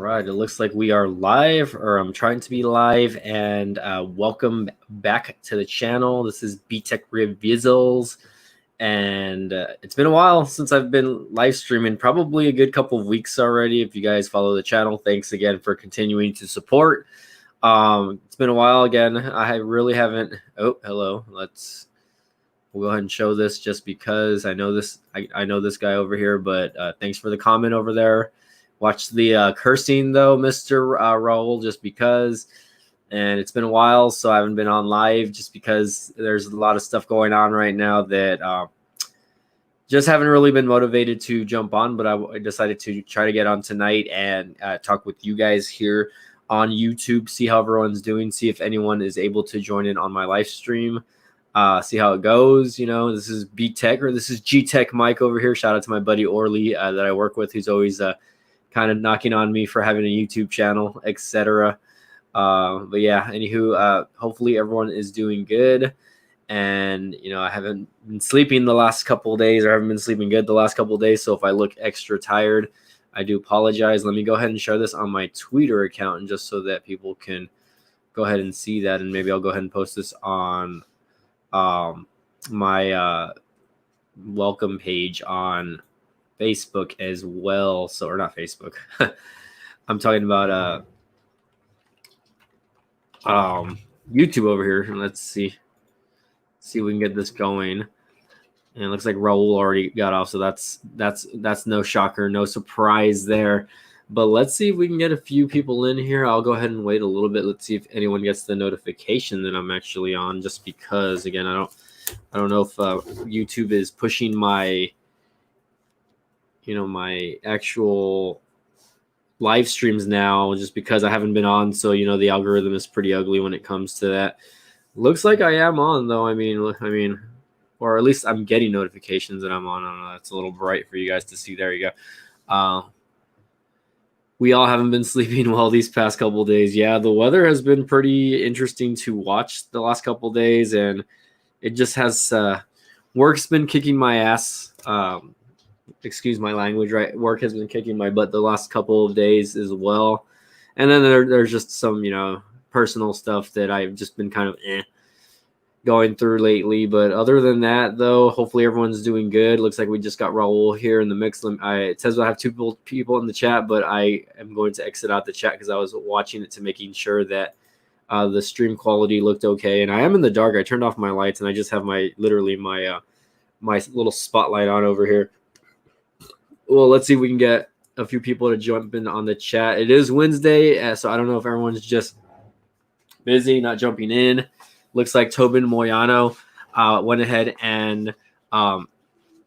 right, it looks like we are live, or I'm trying to be live, and welcome back to the channel. This is BTech Revisuals, and it's been a while since I've been live streaming, probably a good couple of weeks already. If you guys follow the channel, thanks again for continuing to support. It's been a while again. I really haven't. Oh, hello. We'll go ahead and show this just because I know this. I know this guy over here, but thanks for the comment over there. Watch the cursing though, Mr. Raul, just because. And it's been a while, so I haven't been on live just because there's a lot of stuff going on right now that just haven't really been motivated to jump on. But I decided to try to get on tonight and talk with you guys here on YouTube, see how everyone's doing, see if anyone is able to join in on my live stream. See how it goes. You know, this is B-Tech, or this is G-Tech Mike over here. Shout out to my buddy Orly that I work with, who's always kind of knocking on me for having a YouTube channel, etc. But yeah, anywho, hopefully everyone is doing good. And, you know, I haven't been sleeping the last couple of days, or haven't been sleeping good the last couple of days. So if I look extra tired, I do apologize. Let me go ahead and share this on my Twitter account, and just so that people can go ahead and see that. And maybe I'll go ahead and post this on my welcome page on Facebook as well. So, or not Facebook. I'm talking about YouTube over here. And let's see if we can get this going. And it looks like Raul already got off, so that's no shocker, no surprise there. But let's see if we can get a few people in here. I'll go ahead and wait a little bit. Let's see if anyone gets the notification that I'm actually on, just because, again, I don't know if YouTube is pushing my, you know, my actual live streams now, just because I haven't been on. So, you know, the algorithm is pretty ugly when it comes to that. Looks like I am on though. I mean, or at least I'm getting notifications that I'm on. I don't know. It's a little bright for you guys to see. There you go. We all haven't been sleeping well these past couple of days. Yeah, the weather has been pretty interesting to watch the last couple of days, and it just has work's been kicking my ass. Excuse my language, right? Work has been kicking my butt the last couple of days as well. And then there's just some, you know, personal stuff that I've just been kind of going through lately. But other than that, though, hopefully everyone's doing good. Looks like we just got Raul here in the mix. It says I have two people in the chat, but I am going to exit out the chat because I was watching it to making sure that the stream quality looked okay. And I am in the dark. I turned off my lights, and I just have my little spotlight on over here. Well, let's see if we can get a few people to jump in on the chat. It is Wednesday, so I don't know if everyone's just busy, not jumping in. Looks like Tobin Moyano went ahead and,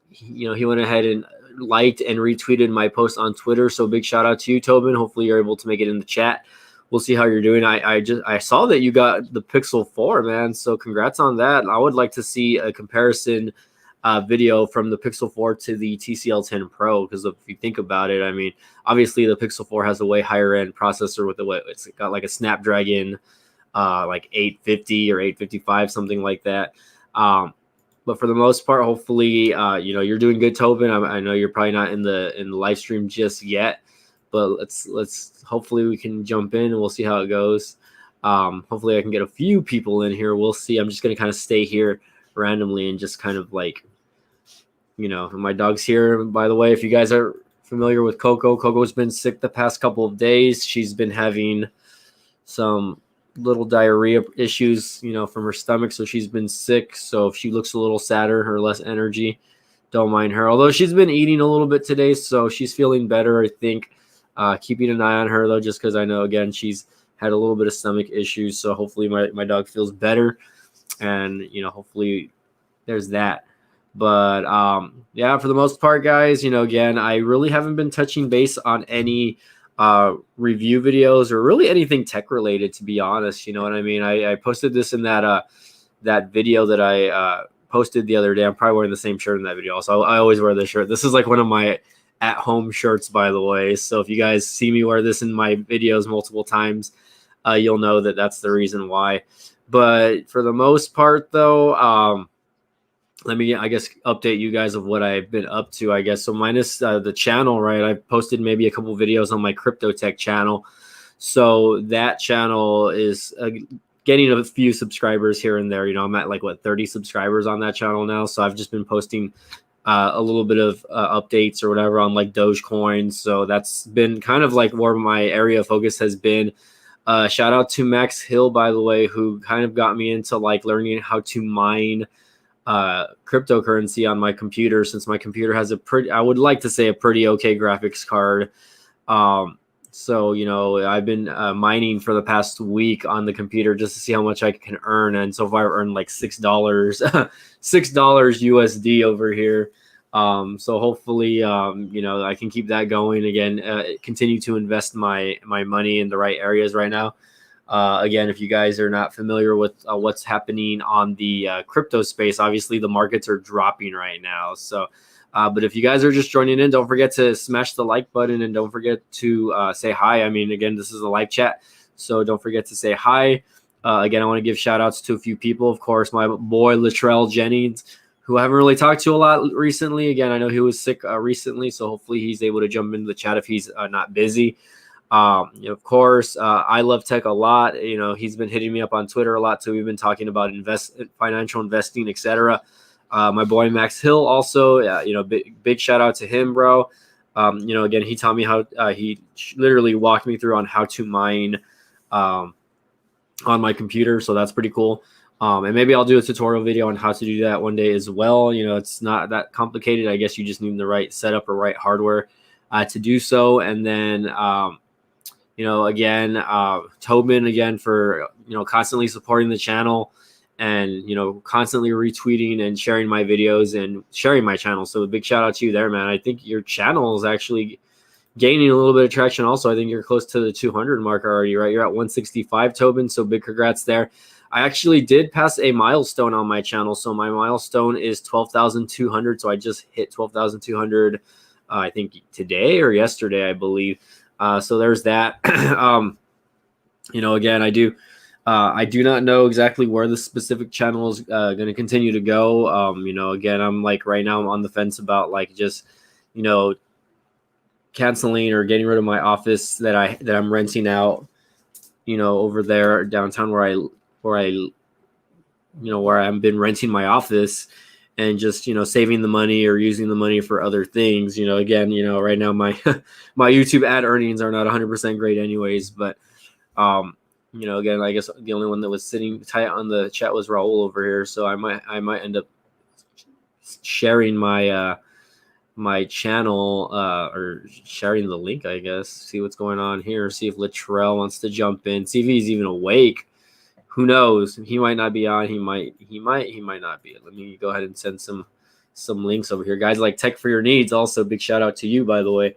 he went ahead and liked and retweeted my post on Twitter. So big shout out to you, Tobin. Hopefully you're able to make it in the chat. We'll see how you're doing. I saw that you got the Pixel 4, man. So congrats on that. I would like to see a comparison video from the Pixel 4 to the TCL 10 Pro, because if you think about it, I mean, obviously the Pixel 4 has a way higher end processor with it's got like a Snapdragon like 850 or 855, something like that. But for the most part, hopefully, you're doing good, Tobin. I know you're probably not in the live stream just yet, but let's hopefully we can jump in and we'll see how it goes. Hopefully I can get a few people in here. We'll see. I'm just going to kind of stay here randomly and just kind of like, my dog's here, by the way. If you guys are familiar with Coco's been sick the past couple of days. She's been having some little diarrhea issues, from her stomach. So she's been sick. So if she looks a little sadder or less energy, don't mind her. Although she's been eating a little bit today, so she's feeling better, I think. Keeping an eye on her, though, just because I know, again, she's had a little bit of stomach issues. So hopefully my dog feels better. And, hopefully there's that. But, yeah, for the most part, guys, again, I really haven't been touching base on any review videos or really anything tech related, to be honest. You know what I mean? I posted this in that video that I posted the other day. I'm probably wearing the same shirt in that video. Also, I always wear this shirt. This is like one of my at-home shirts, by the way. So if you guys see me wear this in my videos multiple times, you'll know that that's the reason why. But for the most part, though, let me, I guess, update you guys of what I've been up to, I guess. So minus the channel, right? I posted maybe a couple videos on my crypto tech channel. So that channel is getting a few subscribers here and there. You know, I'm at like, what, 30 subscribers on that channel now. So I've just been posting a little bit of updates or whatever on like Dogecoin. So that's been kind of like where my area of focus has been. Shout out to Max Hill, by the way, who kind of got me into like learning how to mine cryptocurrency on my computer, since my computer has a pretty, I would like to say, a pretty okay graphics card. So, you know, I've been mining for the past week on the computer just to see how much I can earn. And so far I've earned like $6, $6 USD over here. So hopefully, you know, I can keep that going again, continue to invest my money in the right areas right now. Again, if you guys are not familiar with what's happening on the crypto space, obviously the markets are dropping right now. So, but if you guys are just joining in, don't forget to smash the like button and don't forget to say hi. I mean, again, this is a live chat, so don't forget to say hi. Again, I want to give shout outs to a few people. Of course, my boy Latrell Jennings, who I haven't really talked to a lot recently. Again, I know he was sick recently, so hopefully he's able to jump into the chat if he's not busy. You know, of course, I love tech a lot. You know, he's been hitting me up on Twitter a lot, so we've been talking about financial investing, etc. My boy Max Hill also, you know, big shout out to him, bro. You know, again, he taught me how, he literally walked me through on how to mine on my computer, so that's pretty cool. And maybe I'll do a tutorial video on how to do that one day as well. You know, it's not that complicated. I guess you just need the right setup or right hardware to do so. And then you know, again, Tobin, again, for, you know, constantly supporting the channel and, you know, constantly retweeting and sharing my videos and sharing my channel. So a big shout out to you there, man. I think your channel is actually gaining a little bit of traction. Also, I think you're close to the 200 mark already, right? You're at 165, Tobin. So big congrats there. I actually did pass a milestone on my channel. So my milestone is 12,200. So I just hit 12,200, I think today or yesterday, I believe. So there's that. You know, again, I do not know exactly where the specific channel is going to continue to go. You know, again, I'm like right now I'm on the fence about like just, you know, canceling or getting rid of my office that I'm renting out, you know, over there downtown where I've been renting my office, and just, you know, saving the money or using the money for other things. You know, again, you know, right now my my YouTube ad earnings are not 100% great anyways, but you know, again, I guess the only one that was sitting tight on the chat was Raul over here, so I might end up sharing my my channel or sharing the link, I guess. See what's going on here, see if Latrell wants to jump in, see if he's even awake. Who knows? He might not be on. He might not be. Let me go ahead and send some links over here. Guys like Tech for Your Needs, also big shout out to you, by the way.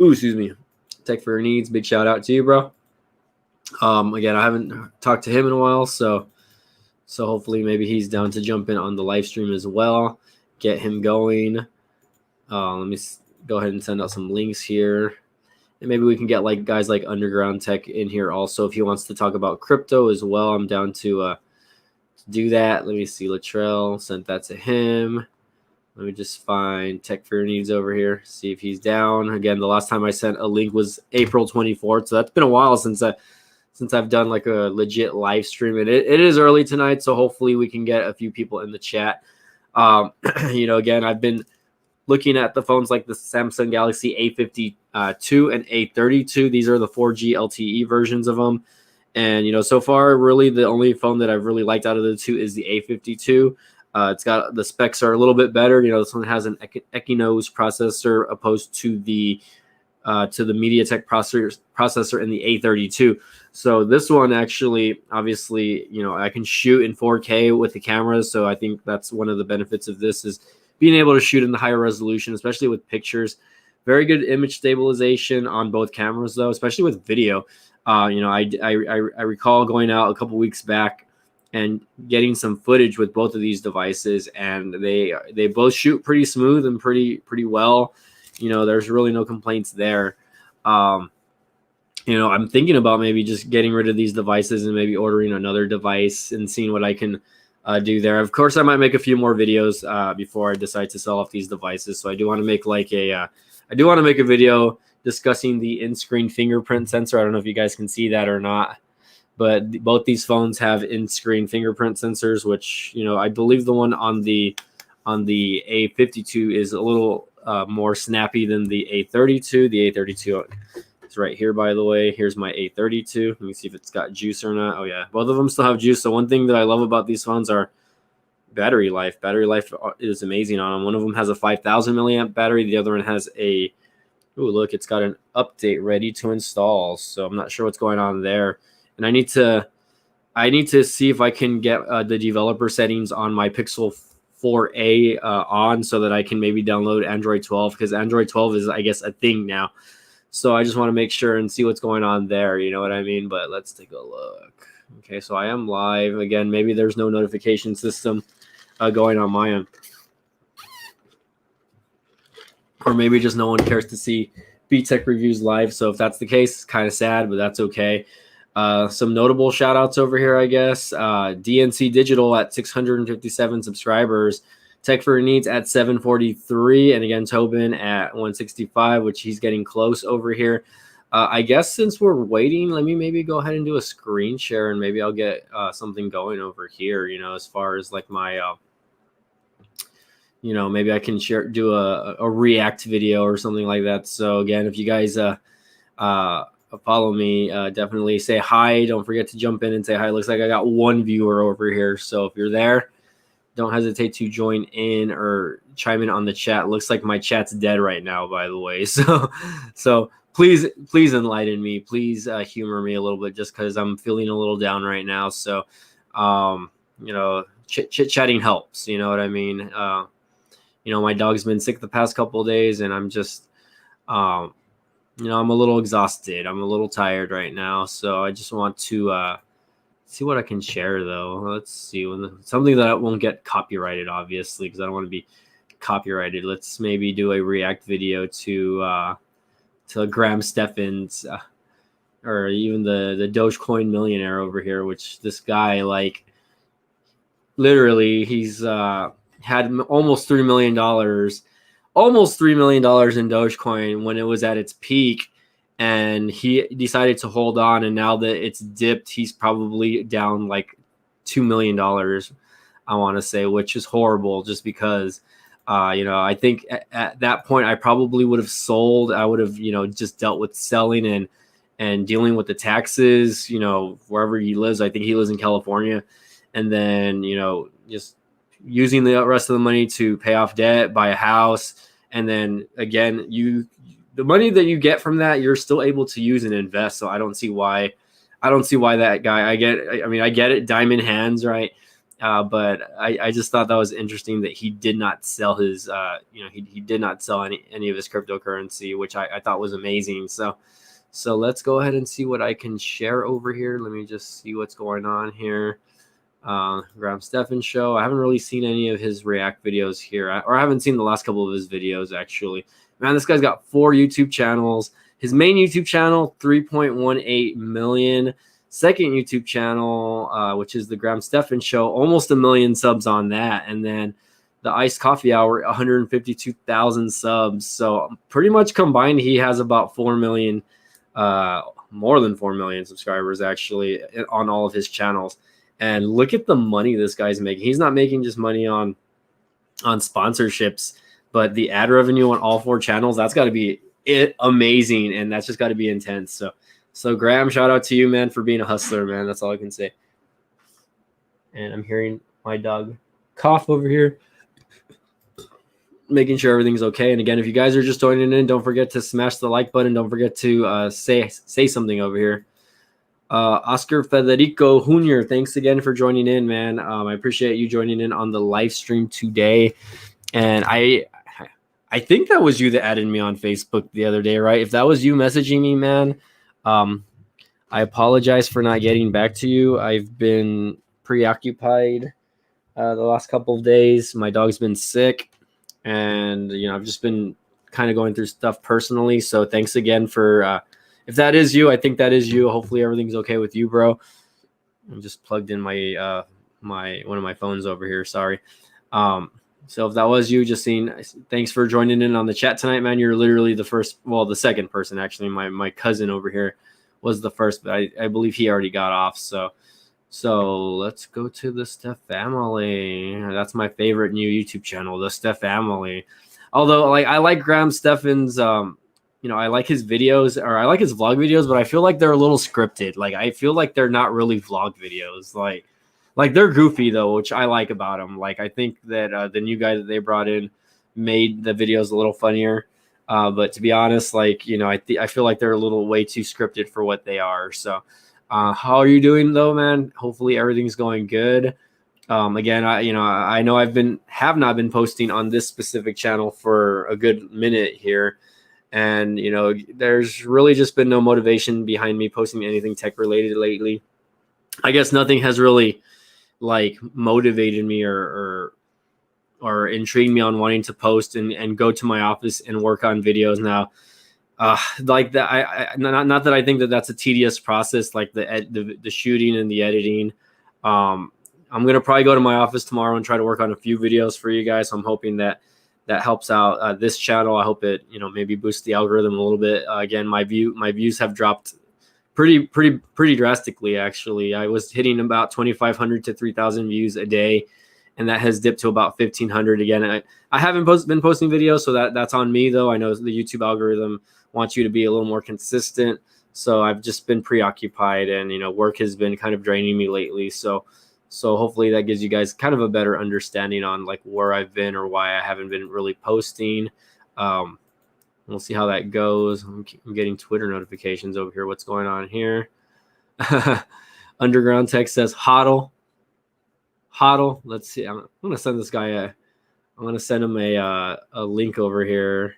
Ooh, excuse me. Tech for Your Needs, big shout out to you, bro. Again, I haven't talked to him in a while, so hopefully maybe he's down to jump in on the live stream as well. Get him going. Let me go ahead and send out some links here. And maybe we can get like guys like Underground Tech in here also if he wants to talk about crypto as well. I'm down to do that. Let me see. Latrell, sent that to him. Let me just find Tech for Your Needs over here. See if he's down. Again, the last time I sent a link was April 24th. So that's been a while since I've done like a legit live stream. And it is early tonight, so hopefully we can get a few people in the chat. You know, again, I've been looking at the phones like the Samsung Galaxy A52 and A32. These are the 4G LTE versions of them. And, you know, so far, really the only phone that I've really liked out of the two is the A52. It's got, the specs are a little bit better. You know, this one has an Exynos processor opposed to the MediaTek processor in the A32. So this one actually, obviously, you know, I can shoot in 4K with the cameras. So I think that's one of the benefits of this, is being able to shoot in the higher resolution, especially with pictures. Very good image stabilization on both cameras, though, especially with video. You know, I recall going out a couple weeks back and getting some footage with both of these devices, and they both shoot pretty smooth and pretty well. You know, there's really no complaints there. You know, I'm thinking about maybe just getting rid of these devices and maybe ordering another device and seeing what I can do there. Of course, I might make a few more videos before I decide to sell off these devices. So I do want to make like a video discussing the in-screen fingerprint sensor. I don't know if you guys can see that or not, but both these phones have in-screen fingerprint sensors, which, you know, I believe the one on the A52 is a little more snappy than the A32. The A32 is right here, by the way. Here's my A32. Let me see if it's got juice or not. Oh yeah, both of them still have juice. So one thing that I love about these phones are battery life. Battery life is amazing on them. One of them has a 5,000 milliamp battery. The other one has a, oh look, it's got an update ready to install. So I'm not sure what's going on there. And I need to see if I can get the developer settings on my Pixel 4a on, so that I can maybe download Android 12, because Android 12 is, I guess, a thing now. So I just want to make sure and see what's going on there. You know what I mean? But let's take a look. Okay, so I am live again. Maybe there's no notification system going on my end, or maybe just no one cares to see B-Tech reviews live. So if that's the case, it's kind of sad, but that's okay. Some notable shout outs over here, I guess. DNC Digital at 657 subscribers. Tech for Needs at 743. And again, Tobin at 165, which he's getting close over here. I guess since we're waiting, let me maybe go ahead and do a screen share, and maybe I'll get something going over here, you know, as far as like my, you know, maybe I can do a react video or something like that. So again, if you guys follow me, definitely say hi. Don't forget to jump in and say hi. Looks like I got one viewer over here. So if you're there, don't hesitate to join in or chime in on the chat. Looks like my chat's dead right now, by the way. So please enlighten me. Please humor me a little bit, just because I'm feeling a little down right now. So, you know, chit-chatting helps. You know what I mean? You know, my dog's been sick the past couple of days, and I'm just, you know, I'm a little exhausted. I'm a little tired right now. So I just want to see what I can share, though. Let's see. Something that won't get copyrighted, obviously, because I don't want to be copyrighted. Let's maybe do a react video to Graham Stephan's or even the Dogecoin millionaire over here, which this guy, like, literally, he's had almost $3 million in Dogecoin when it was at its peak, and he decided to hold on. And now that it's dipped, he's probably down like $2 million, I want to say, which is horrible, just because, you know, I think at that point I probably would have sold. I would have, you know, just dealt with selling and dealing with the taxes, you know, wherever he lives. I think he lives in California. And then, you know, just using the rest of the money to pay off debt, buy a house. And then again, the money that you get from that, you're still able to use and invest. So I don't see why that guy, I get it, diamond hands, right? But I just thought that was interesting that he did not sell his, you know, he did not sell any of his cryptocurrency, which I thought was amazing. So let's go ahead and see what I can share over here. Let me just see what's going on here. Graham Stephan show. I haven't really seen any of his react videos here, or I haven't seen the last couple of his videos, actually. Man, this guy's got 4 YouTube channels. His main YouTube channel, 3.18 million. Second YouTube channel, which is the Graham Stephan show, almost 1 million subs on that. And then the Iced Coffee Hour, 152,000 subs. So pretty much combined, he has about 4 million, more than 4 million subscribers, actually, on all of his channels. And look at the money this guy's making. He's not making just money on sponsorships, but the ad revenue on all 4 channels, that's got to be amazing, and that's just got to be intense. So Graham, shout out to you, man, for being a hustler, man. That's all I can say. And I'm hearing my dog cough over here, making sure everything's okay. And again, if you guys are just joining in, don't forget to smash the like button. Don't forget to say something over here. Oscar Federico Jr., thanks again for joining in, man. I appreciate you joining in on the live stream today. And I think that was you that added me on Facebook the other day, right? If that was you messaging me, man, I apologize for not getting back to you. I've been preoccupied the last couple of days. My dog's been sick, and, you know, I've just been kind of going through stuff personally. So thanks again for if that is you. I think that is you. Hopefully everything's okay with you, bro. I'm just plugged in my one of my phones over here. Sorry. So if that was you, Justine, thanks for joining in on the chat tonight, man. You're literally the first, well, the second person actually. My cousin over here was the first, but I believe he already got off. So let's go to the Steph family. That's my favorite new YouTube channel, the Steph family. Although I like Graham Stephan's, I like his videos, or I like his vlog videos, but I feel like they're a little scripted. Like I feel like they're not really vlog videos. Like they're goofy though, which I like about them. Like I think that the new guy that they brought in made the videos a little funnier. But to be honest, like, I feel like they're a little way too scripted for what they are. So how are you doing though, man? Hopefully everything's going good. Again, I know have not been posting on this specific channel for a good minute here. And, there's really just been no motivation behind me posting anything tech related lately. I guess nothing has really like motivated me or intrigued me on wanting to post and go to my office and work on videos now. Like that, I not that I think that that's a tedious process, like the shooting and the editing. I'm gonna probably go to my office tomorrow and try to work on a few videos for you guys. So I'm hoping that helps out this channel. I hope it maybe boosts the algorithm a little bit. Again, my views have dropped pretty drastically. Actually, I was hitting about 2,500 to 3,000 views a day, and that has dipped to about 1,500 again. I haven't been posting videos, so that's on me though. I know the YouTube algorithm wants you to be a little more consistent, so I've just been preoccupied, and work has been kind of draining me lately. So hopefully that gives you guys kind of a better understanding on like where I've been or why I haven't been really posting. We'll see how that goes. I'm getting Twitter notifications over here. What's going on here? Underground Tech says hodl. Let's see. I'm gonna send this guy I'm gonna send him a link over here.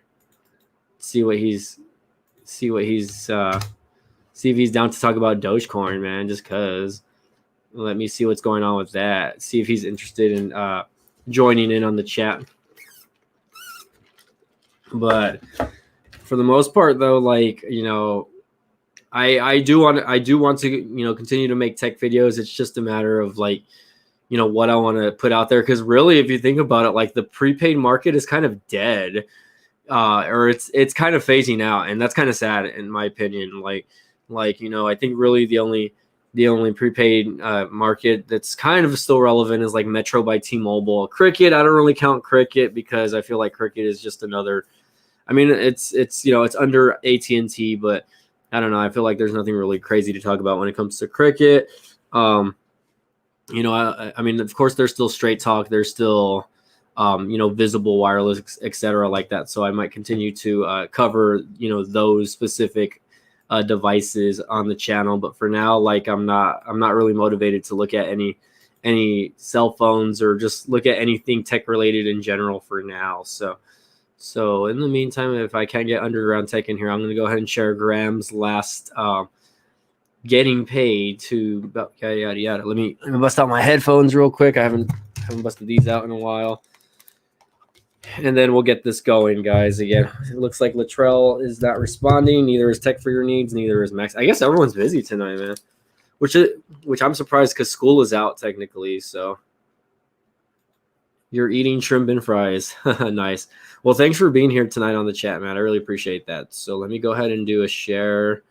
See if he's down to talk about Dogecoin, man. Just cause. Let me see what's going on with that. See if he's interested in joining in on the chat. But for the most part, though, like I do want to continue to make tech videos. It's just a matter of like what I want to put out there, because really, if you think about it, like the prepaid market is kind of dead, or it's kind of phasing out, and that's kind of sad in my opinion. Like I think really the only prepaid market that's kind of still relevant is like Metro by T-Mobile. Cricket, I don't really count Cricket because I feel like Cricket is just another. I mean, it's under AT&T, but I don't know. I feel like there's nothing really crazy to talk about when it comes to Cricket. I mean, of course, there's still Straight Talk. There's still, Visible Wireless, etc. like that. So I might continue to cover, those specific devices on the channel. But for now, like I'm not really motivated to look at any cell phones or just look at anything tech related in general for now. So in the meantime, if I can get Underground Tech in here, I'm going to go ahead and share Graham's last getting paid to yada yada yada. Let me bust out my headphones real quick. I haven't busted these out in a while, and then we'll get this going, guys. Again, it looks like Latrell is not responding. Neither is Tech for Your Needs. Neither is Max. I guess everyone's busy tonight, man. Which I'm surprised because school is out technically. So you're eating shrimp and fries. Nice. Well, thanks for being here tonight on the chat, man. I really appreciate that. So let me go ahead and do a share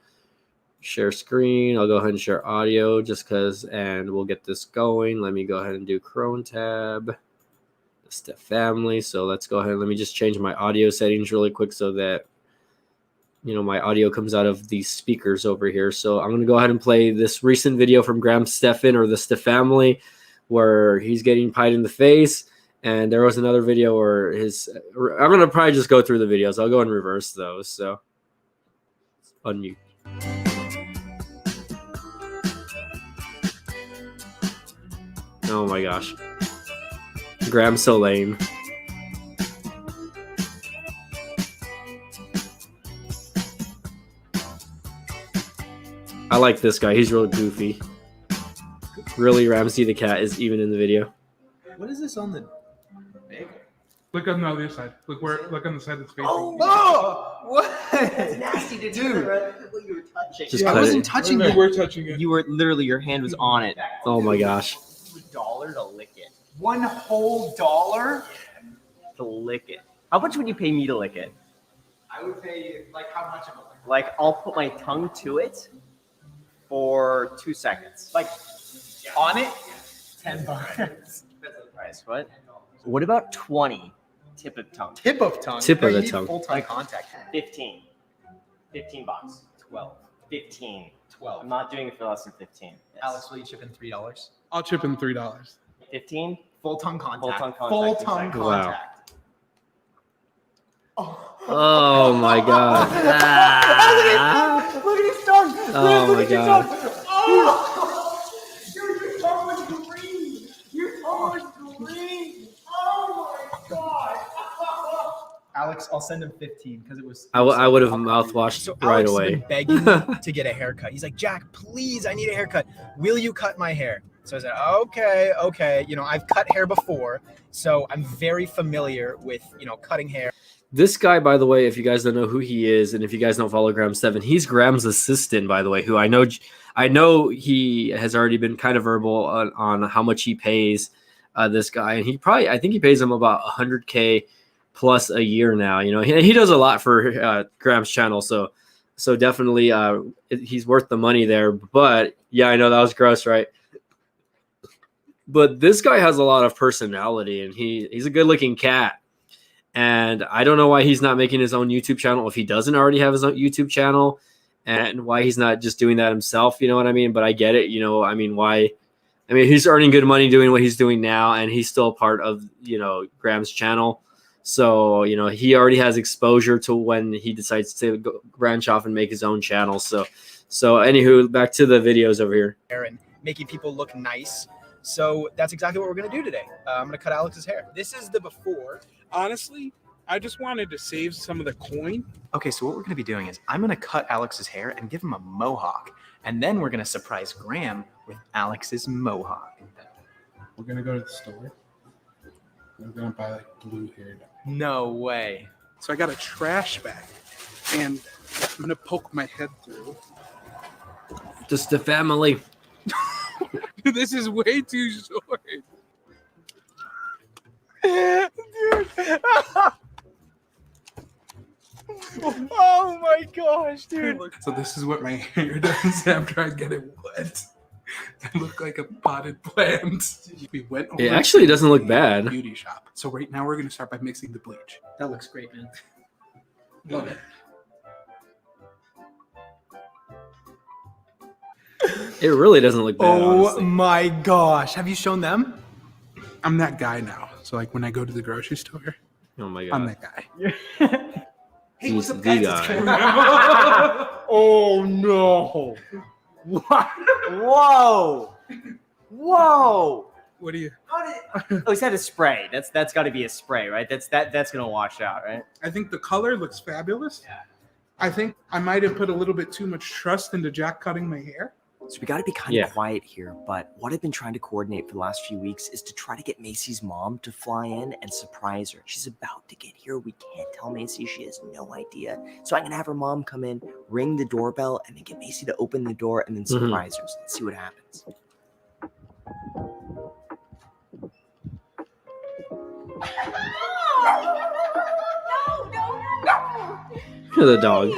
screen. I'll go ahead and share audio just because, and we'll get this going. Let me go ahead and do Chrome tab, the Steph family. So let's go ahead. Let me just change my audio settings really quick so that, my audio comes out of these speakers over here. So I'm going to go ahead and play this recent video from Graham Stephan, or the Steph family, where he's getting pied in the face. And there was another video where I'm going to probably just go through the videos. I'll go in reverse those. So unmute. Oh my gosh. Graham's so lame. I like this guy. He's real goofy. Really, Ramsey the cat is even in the video. What is this on the bagel? Look on the other side. Look on the side that's facing. Oh, what? That's nasty, dude. Dude. What you were touching. Just I cut wasn't it. touching You it. were touching it. You were literally, your hand was on it. Oh my gosh. dollar to lick it. $1 whole dollar? To lick it. How much would you pay me to lick it? I would pay like how much of a Like, I'll put my tongue to it for 2 seconds. like on it? $10. That's the price. What about 20? Tip of tongue. Tip of tongue. Tip of you the need tongue. Full-time contact. 15. $15. 12. 15. 12. I'm not doing it for less than 15. Yes. Alex, will you chip in $3? I'll chip in $3. 15? Full tongue contact. Full tongue contact, Full two tongue seconds. Wow. contact. Oh my god. Ah. Look at his tongue. Oh Look my at your god. tongue. Oh! Dude, your tongue was green. Your tongue was green. Oh my god. Alex, I'll send him 15 because it was. I would have mouthwashed So right Alex away. has been begging me to get a haircut. He's like, Jack, please, I need a haircut. Will you cut my hair? So I said, okay. You know, I've cut hair before, so I'm very familiar with, you know, cutting hair. This guy, by the way, if you guys don't know who he is, and if you guys don't follow Graham7, he's Graham's assistant, by the way, who I know he has already been kind of verbal on how much he pays this guy, and I think he pays him about $100K plus a year now. You know, he does a lot for Graham's channel, so definitely he's worth the money there. But yeah, I know that was gross, right? But this guy has a lot of personality, and he's a good-looking cat. And I don't know why he's not making his own YouTube channel if he doesn't already have his own YouTube channel, and why he's not just doing that himself. You know what I mean? But I get it. You know, I mean, why? I mean, he's earning good money doing what he's doing now, and he's still part of, you know, Graham's channel. So, you know, he already has exposure to when he decides to go branch off and make his own channel. So anywho, back to the videos over here. And making people look nice. So that's exactly what we're going to do today. I'm going to cut Alex's hair. This is the before. Honestly, I just wanted to save some of the coin. Okay, so what we're going to be doing is I'm going to cut Alex's hair and give him a mohawk. And then we're going to surprise Graham with Alex's mohawk. We're going to go to the store. We're going to buy like blue hair dye. No way. So I got a trash bag, and I'm going to poke my head through. Just the family. This is way too short. Dude. Oh my gosh, dude. So this is what my hair does after I get it wet. I look like a potted plant. We went over It actually to doesn't look the bad. Beauty shop. So right now we're going to start by mixing the bleach. That looks great, man. Love it. It really doesn't look bad, Oh honestly. my gosh. Have you shown them? I'm that guy now. So like when I go to the grocery store, Oh my I'm god. that guy. Hey, He's the guy. Oh no! Whoa! Whoa! What do you? Oh, he's had a spray. That's got to be a spray, right? That's gonna wash out, right? I think the color looks fabulous. Yeah. I think I might have put a little bit too much trust into Jack cutting my hair. So we got to be kind Yeah. of quiet here, but what I've been trying to coordinate for the last few weeks is to try to get Macy's mom to fly in and surprise her. She's about to get here. We can't tell Macy. She has no idea. So I'm going to have her mom come in, ring the doorbell, and then get Macy to open the door and then surprise her. So let's see what happens. Look at the dog.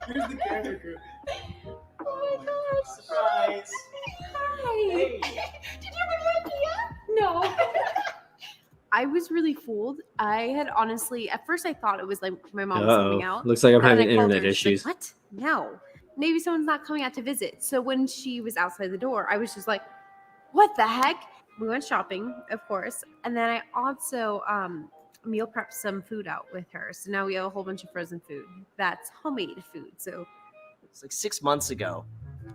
Here's the camera crew. Oh my gosh. Surprise! Hi. Did you have an idea? No. I was really fooled. I had honestly, at first I thought it was like my mom was coming out. Looks like I'm And then having I called her internet and she's issues. like, what? No. Maybe someone's not coming out to visit. So when she was outside the door, I was just like, what the heck? We went shopping, of course. And then I also meal prepped some food out with her. So now we have a whole bunch of frozen food. That's homemade food. So It's like 6 months ago.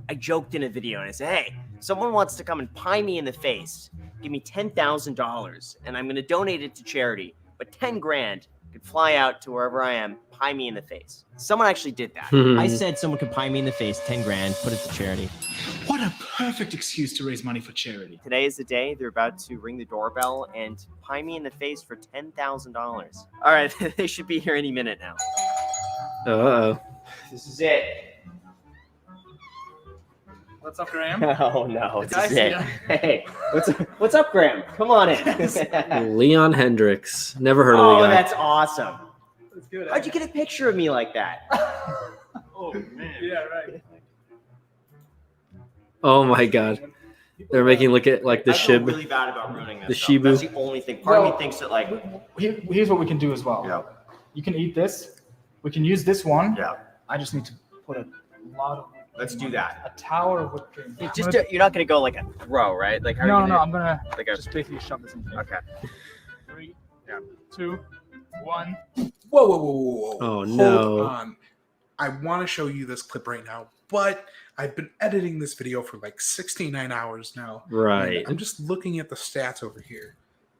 I joked in a video and I said, hey, someone wants to come and pie me in the face. Give me $10,000 and I'm going to donate it to charity. But 10 grand could fly out to wherever I am, pie me in the face. Someone actually did that. I said someone could pie me in the face, 10 grand, put it to charity. What a perfect excuse to raise money for charity. Today is the day they're about to ring the doorbell and pie me in the face for $10,000. All right, they should be here any minute now. Uh-oh. This is it. What's up, Graham? Oh no, It's it's nice, it. yeah. Hey, what's up, Graham? Come on in. Leon Hendricks. Never heard of Oh, the guy. that's awesome. That's good. How'd you get a picture of me like that? Oh man. Yeah, right. Oh my god. They're making look at like the I feel shib. really bad about ruining this. The stuff. Shibu. That's the only thing. Part of Well, me thinks that like, Here's what we can do as well. yeah, You can eat this. We can use this one. yeah. I just need to put a lot of. Let's do that. A tower of whipped cream. You're not gonna go like a throw, right? Like how are you No, gonna- no, I'm gonna Like a, just basically shove this in here. okay. 3, Yeah. 2, 1. Whoa. Oh, Hold no. on. I want to show you this clip right now, but I've been editing this video for like 69 hours now. Right. And I'm just looking at the stats over here,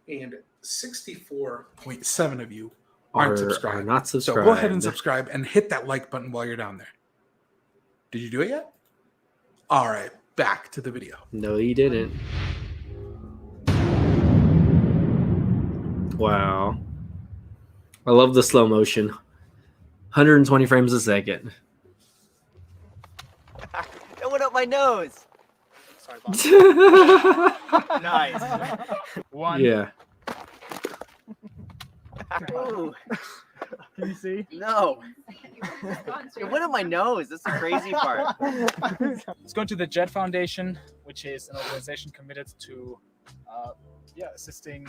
and 64.7 of you aren't Are subscribed. not So subscribed. go ahead and subscribe and hit that like button while you're down there. Did you do it yet? All right, back to the video. No, he didn't. Wow. I love the slow motion. 120 frames a second. It went up my nose. Sorry about Yeah. Nice. 1. Ooh, Can you see? no. It went up my nose. That's the crazy part. Let's go to the JET Foundation, which is an organization committed to assisting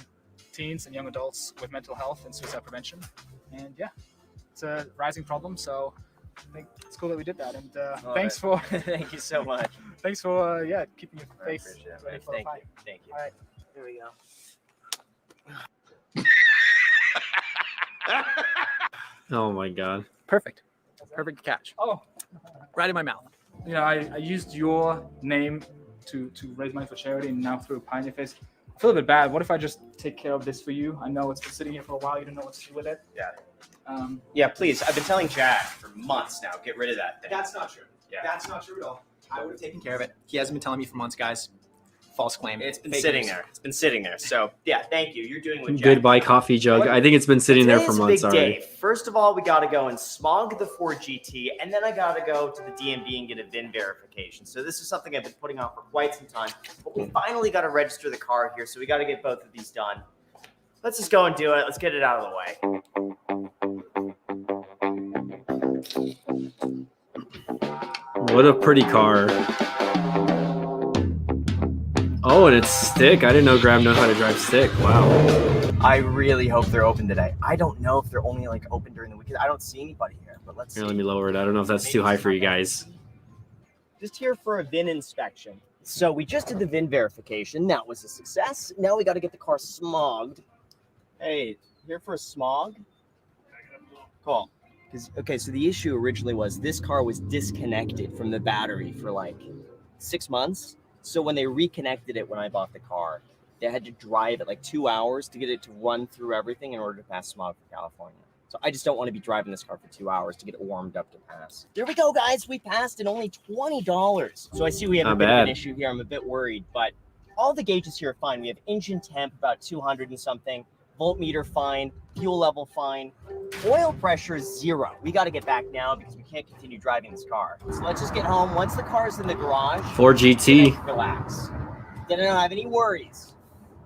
teens and young adults with mental health and suicide prevention. And yeah, it's a rising problem, so I think it's cool that we did that. And thanks for Thank you so much. thanks for keeping your I face appreciate it. ready for Thank the fight. you. Thank you. All right. Here we go. Oh my god. Perfect. Perfect catch. Oh, Right in my mouth. you know, I used your name to raise money for charity, and now threw a pie in your face. I feel a bit bad. What if I just take care of this for you? I know it's been sitting here for a while. You don't know what to do with it. Yeah. Um, Yeah, please. I've been telling Jack for months now. Get rid of that thing. That's not true. Yeah. That's not true at all. I would have taken care of it. He hasn't been telling me for months, guys. False claim. It's been Fake sitting news. there. It's been sitting there. So yeah, thank you. You're doing what Jack. Goodbye coffee jug. I think it's been sitting there Today for is a months big already. day. First of all, we got to go and smog the Ford GT, and then I got to go to the DMV and get a VIN verification. So this is something I've been putting off for quite some time, but we finally got to register the car here, so we got to get both of these done. Let's just go and do it. Let's get it out of the way. What a pretty car. Oh, and it's stick. I didn't know Graham knew how to drive stick. Wow. I really hope they're open today. I don't know if they're only like open during the weekend. I don't see anybody here, but let's Here, see. let me lower it. I don't know if that's too high for you guys. Just here for a VIN inspection. So we just did the VIN verification. That was a success. Now we got to get the car smogged. Hey, here for a smog? Cool. Okay, so the issue originally was this car was disconnected from the battery for like 6 months. So when they reconnected it when I bought the car, they had to drive it like 2 hours to get it to run through everything in order to pass smog for California. So I just don't want to be driving this car for 2 hours to get it warmed up to pass. There we go, guys. We passed in only $20. So I see we have Not a bit of an bad. issue here. I'm a bit worried, but all the gauges here are fine. We have engine temp about 200 and something, voltmeter fine, fuel level fine, oil pressure is 0. We got to get back now because we can't continue driving this car. So let's just get home. Once the car's in the garage, Ford GT. then I can relax. Then I don't have any worries.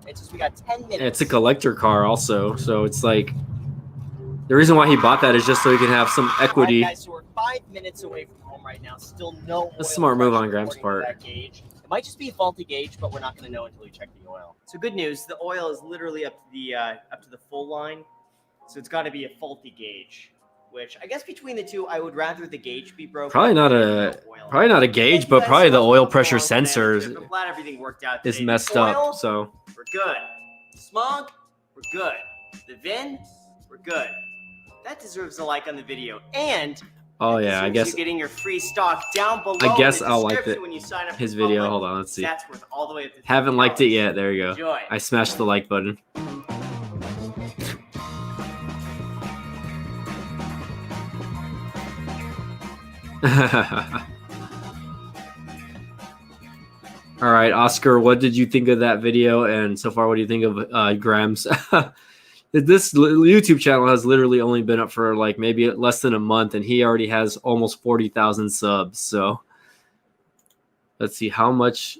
It's just we got 10 minutes. It's a collector car also, so it's like the reason why he bought that is just so he can have some equity. All right, guys, so we're 5 minutes away from home right now. Still no That's a oil smart move pressure on Graham's according to part. that gauge. It might just be a faulty gauge, but we're not going to know until we check the oil. So good news, the oil is literally up to the full line. So it's got to be a faulty gauge, which I guess between the two, I would rather the gauge be broken. Probably not than a no oil. probably not a gauge, Thank you but guys probably so the much oil for pressure following today. sensor I'm glad everything worked out is today. messed Oil, up. So we're good. Smog, we're good. The VIN, we're good. That deserves a like on the video. And oh that yeah, I deserves guess you getting your free stock down below. I guess in the I'll like description it. when you sign up His for video. public. Hold on, let's see. That's worth all the way up to Haven't liked it $50. yet. There you go. Enjoy. I smashed the like button. All right, Oscar, what did you think of that video? And so far, what do you think of Graham's? This YouTube channel has literally only been up for like maybe less than a month, and he already has almost 40,000 subs. So let's see how much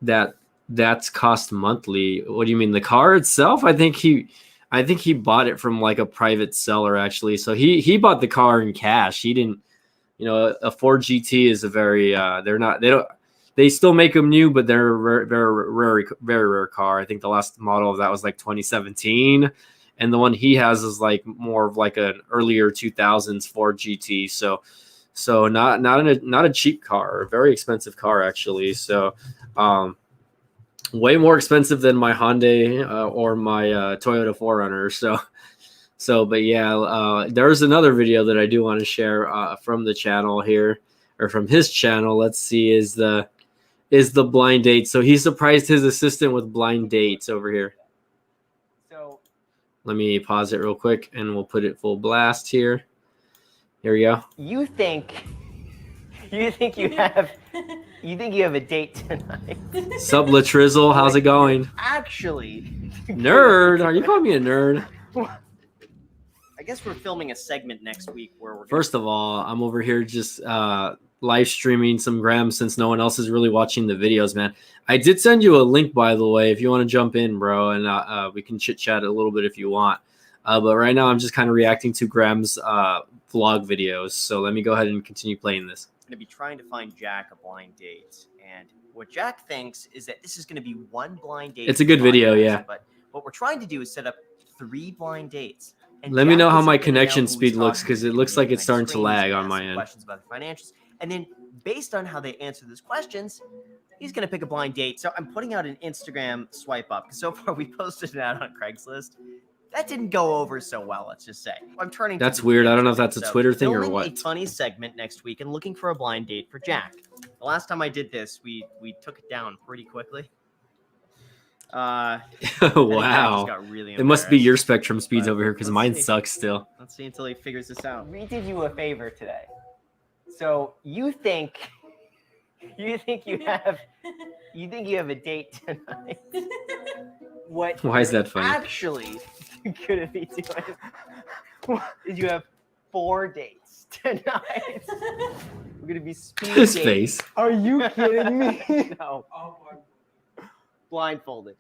that's cost monthly. What do you mean, the car itself? I think he bought it from like a private seller actually. So he bought the car in cash. He didn't, a Ford GT is a very they still make them new, but they're a very rare car. I think the last model of that was like 2017, and the one he has is like more of like an earlier 2000s Ford GT. So not a cheap car, a very expensive car actually. So way more expensive than my Hyundai or my Toyota 4Runner. But yeah, there's another video that I do want to share from the channel here, or from his channel. Let's see, is the blind date. So he surprised his assistant with blind dates over here. So Let me pause it real quick and we'll put it full blast here. Here we go. you think you have a date tonight? Sup, Latrizzle, how's it going? Actually, Nerd, are you calling me a nerd? I guess we're filming a segment next week where we're First of all, I'm over here just live streaming some grams since no one else is really watching the videos, man. I did send you a link, by the way, if you want to jump in, bro, and we can chit chat a little bit if you want. But right now, I'm just kind of reacting to Graham's vlog videos. So let me go ahead and continue playing this. going to be trying to find Jack a blind date, and what Jack thinks is that this is going to be one blind date. It's a good video, yeah. But what we're trying to do is set up 3 blind dates. And Let me Jack know how isn't my gonna know connection who's speed looks, talking because to it looks him. like it's starting to Screens, lag on ask my him end. questions about the financials, and then based on how they answer those questions, he's going to pick a blind date. So I'm putting out an Instagram swipe up, because so far we posted it out on Craigslist. That didn't go over so well, let's just say. I'm turning. That's weird. I don't know if that's a Twitter thing or filming what. a funny segment next week and looking for a blind date for Jack. The last time I did this, we took it down pretty quickly. I think Jack just Wow. got really It must be your embarrassed. spectrum speeds But over here, because let's mine see. sucks still. Let's see until he figures this out. We did you a favor today. So you think you have a date tonight? What? Why is you're that funny? Actually, gonna be doing is you have 4 dates tonight. We're gonna be speed His dating. face. Are you kidding me? No. Blindfolded.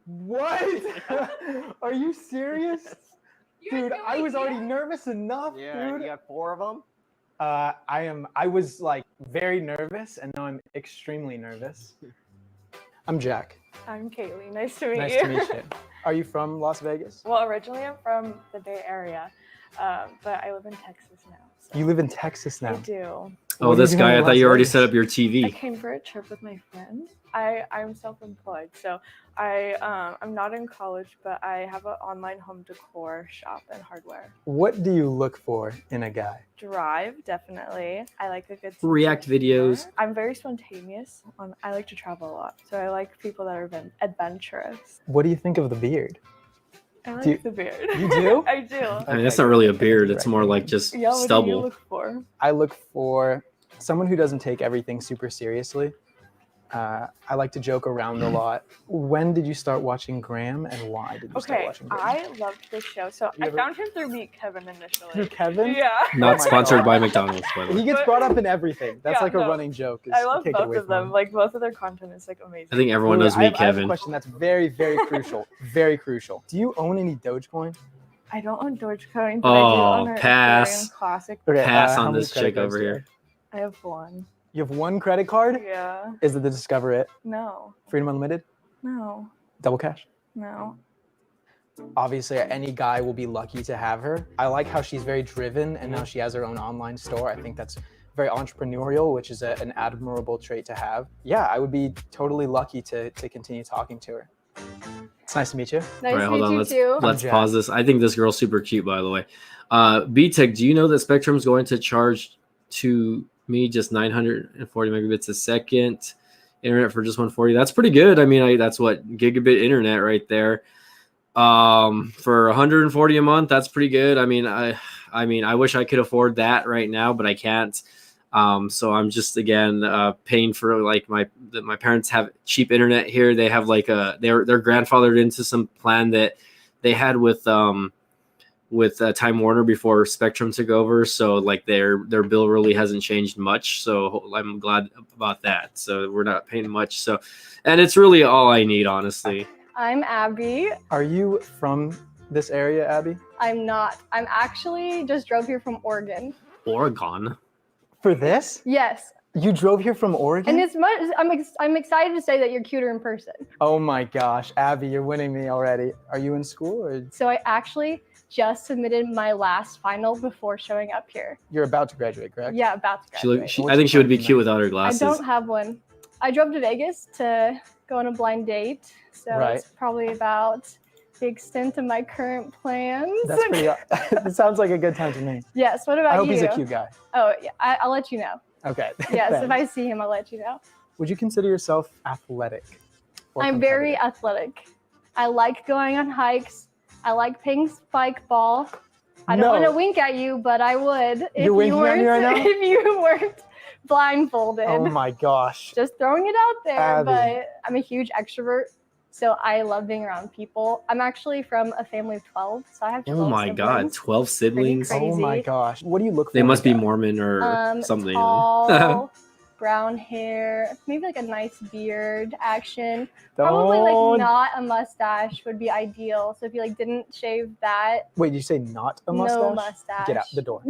What? Are you serious? Dude, I was already nervous enough, Yeah, dude. you got 4 of them. I was like very nervous, and now I'm extremely nervous. I'm Jack. I'm Kaylee. Nice to meet Nice you. to meet you. Are you from Las Vegas? Well, originally I'm from the Bay Area, but I live in Texas now. So You live in Texas I now. do. Oh, What are you this doing guy, in I thought Las you already Vegas? set up your I TV. came for a trip with my friend. I'm self-employed, so I'm not in college, but I have an online home decor shop and hardware. What do you look for in a guy? Drive, definitely. I like a good sense of React videos. humor. I'm very spontaneous. I like to travel a lot, so I like people that are adventurous. What do you think of the beard? I like Do you- the beard. you do? I do. I mean, that's not really a beard. It's more like just Yeah, what do you stubble. look for? I look for someone who doesn't take everything super seriously. I like to joke around a lot. When did you start watching Graham, and why did you start Okay, watching Graham? I loved this show. So You I ever- found him through Meet Kevin Through initially. Kevin? Yeah. Not Oh my sponsored God. by McDonald's, by the He way. gets brought up in everything. That's Yeah, like a no. running joke. is I you love can't get both away of from them. him. Like both of their content is like amazing. I think everyone Wait, knows I me, have a Kevin. question that's very, very crucial. Very crucial. Do you own any Dogecoin? I don't own Dogecoin, but Oh, I do own an pass. Ethereum Classic. Okay, Pass how on many this credit chick cards over do you here. I have one. You have one credit card? Yeah. Is it the Discover It? No. Freedom Unlimited? No. Double Cash? No. Obviously, any guy will be lucky to have her. I like how she's very driven, and now she has her own online store. I think that's very entrepreneurial, which is an admirable trait to have. Yeah, I would be totally lucky to continue talking to her. It's nice to meet you. Nice All right, to hold meet on. you Let's too. let's Jack. pause this. I think this girl's super cute, by the way. B-Tech, do you know that Spectrum's going to charge to me just 940 megabits a second internet for just 140? That's pretty good. I mean, that's what gigabit internet right there. For 140 a month, that's pretty good. I mean, I wish I could afford that right now, but I can't. So I'm just again paying for like my parents have cheap internet here. They have like they're grandfathered into some plan that they had with with Time Warner before Spectrum took over. So like their bill really hasn't changed much. So I'm glad about that. So we're not paying much. So, and it's really all I need, honestly. I'm Abby. Are you from this area, Abby? I'm not. I'm actually just drove here from Oregon. Oregon. For this? Yes. You drove here from Oregon? And it's much. I'm excited to say that you're cuter in person. Oh my gosh, Abby, you're winning me already. Are you in school or? So I actually just submitted my last final before showing up here. You're about to graduate, correct? Yeah, about to She graduate. I think she would be cute without her glasses. I don't have one. I drove to Vegas to go on a blind date. So it's probably about the extent of my current plans. That's pretty. It sounds like a good time to me. Yes. What about you? I hope he's a cute guy. Oh yeah, I'll let you know. Okay. Yes, if I see him, I'll let you know. Would you consider yourself athletic? I'm very athletic. I like going on hikes. I like playing spike ball. I don't want to wink at you, but I would if you winking at me right now? if you weren't blindfolded. Oh my gosh. Just throwing it out there, Abby. but I'm a huge extrovert. So I love being around people. I'm actually from a family of 12, so I have 12 Oh my God, siblings. 12 siblings. Pretty Oh my crazy. gosh. What do you look for? They in must a be guy? Mormon or something. Tall, brown hair, maybe like a nice beard action. Probably Don't- like not a mustache would be ideal. So if you like didn't shave that, Wait, you say not a mustache? no mustache. Get out the door.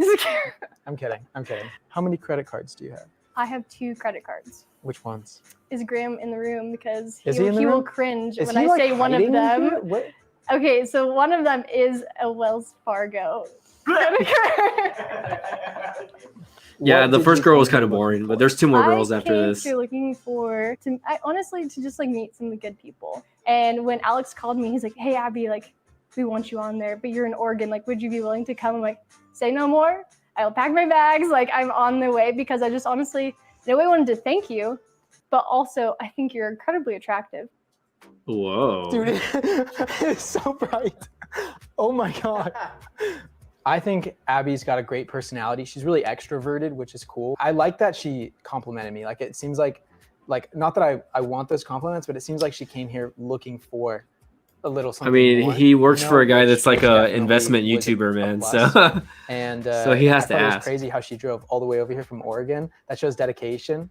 I'm kidding. I'm kidding. How many credit cards do you have? I have 2 credit cards. Which ones? Is Graham in the room because Is he in the he will room? cringe Is when he, I like, say one of hiding them. here? What? Okay, so one of them is a Wells Fargo credit card. Yeah, What the did first you girl was come kind of looking boring, for? but there's 2 more girls I after came this. here looking for, honestly, to just like meet some good people. And when Alex called me, he's like, "Hey, Abby, like, we want you on there, but you're in Oregon. Like, would you be willing to come?" I'm like, "Say no more. I'll pack my bags. Like, I'm on the way," because I just honestly, in a way, wanted to thank you, but also I think you're incredibly attractive. Whoa. Dude, it's so bright. Oh my God. I think Abby's got a great personality. She's really extroverted, which is cool. I like that she complimented me. Like, it seems like not that I want those compliments, but it seems like she came here looking for a little something I mean, more, he works you know, for a guy which- that's like which a definitely investment was a YouTuber, man. plus. So, And so he has I to thought it ask. was crazy how she drove all the way over here from Oregon. That shows dedication.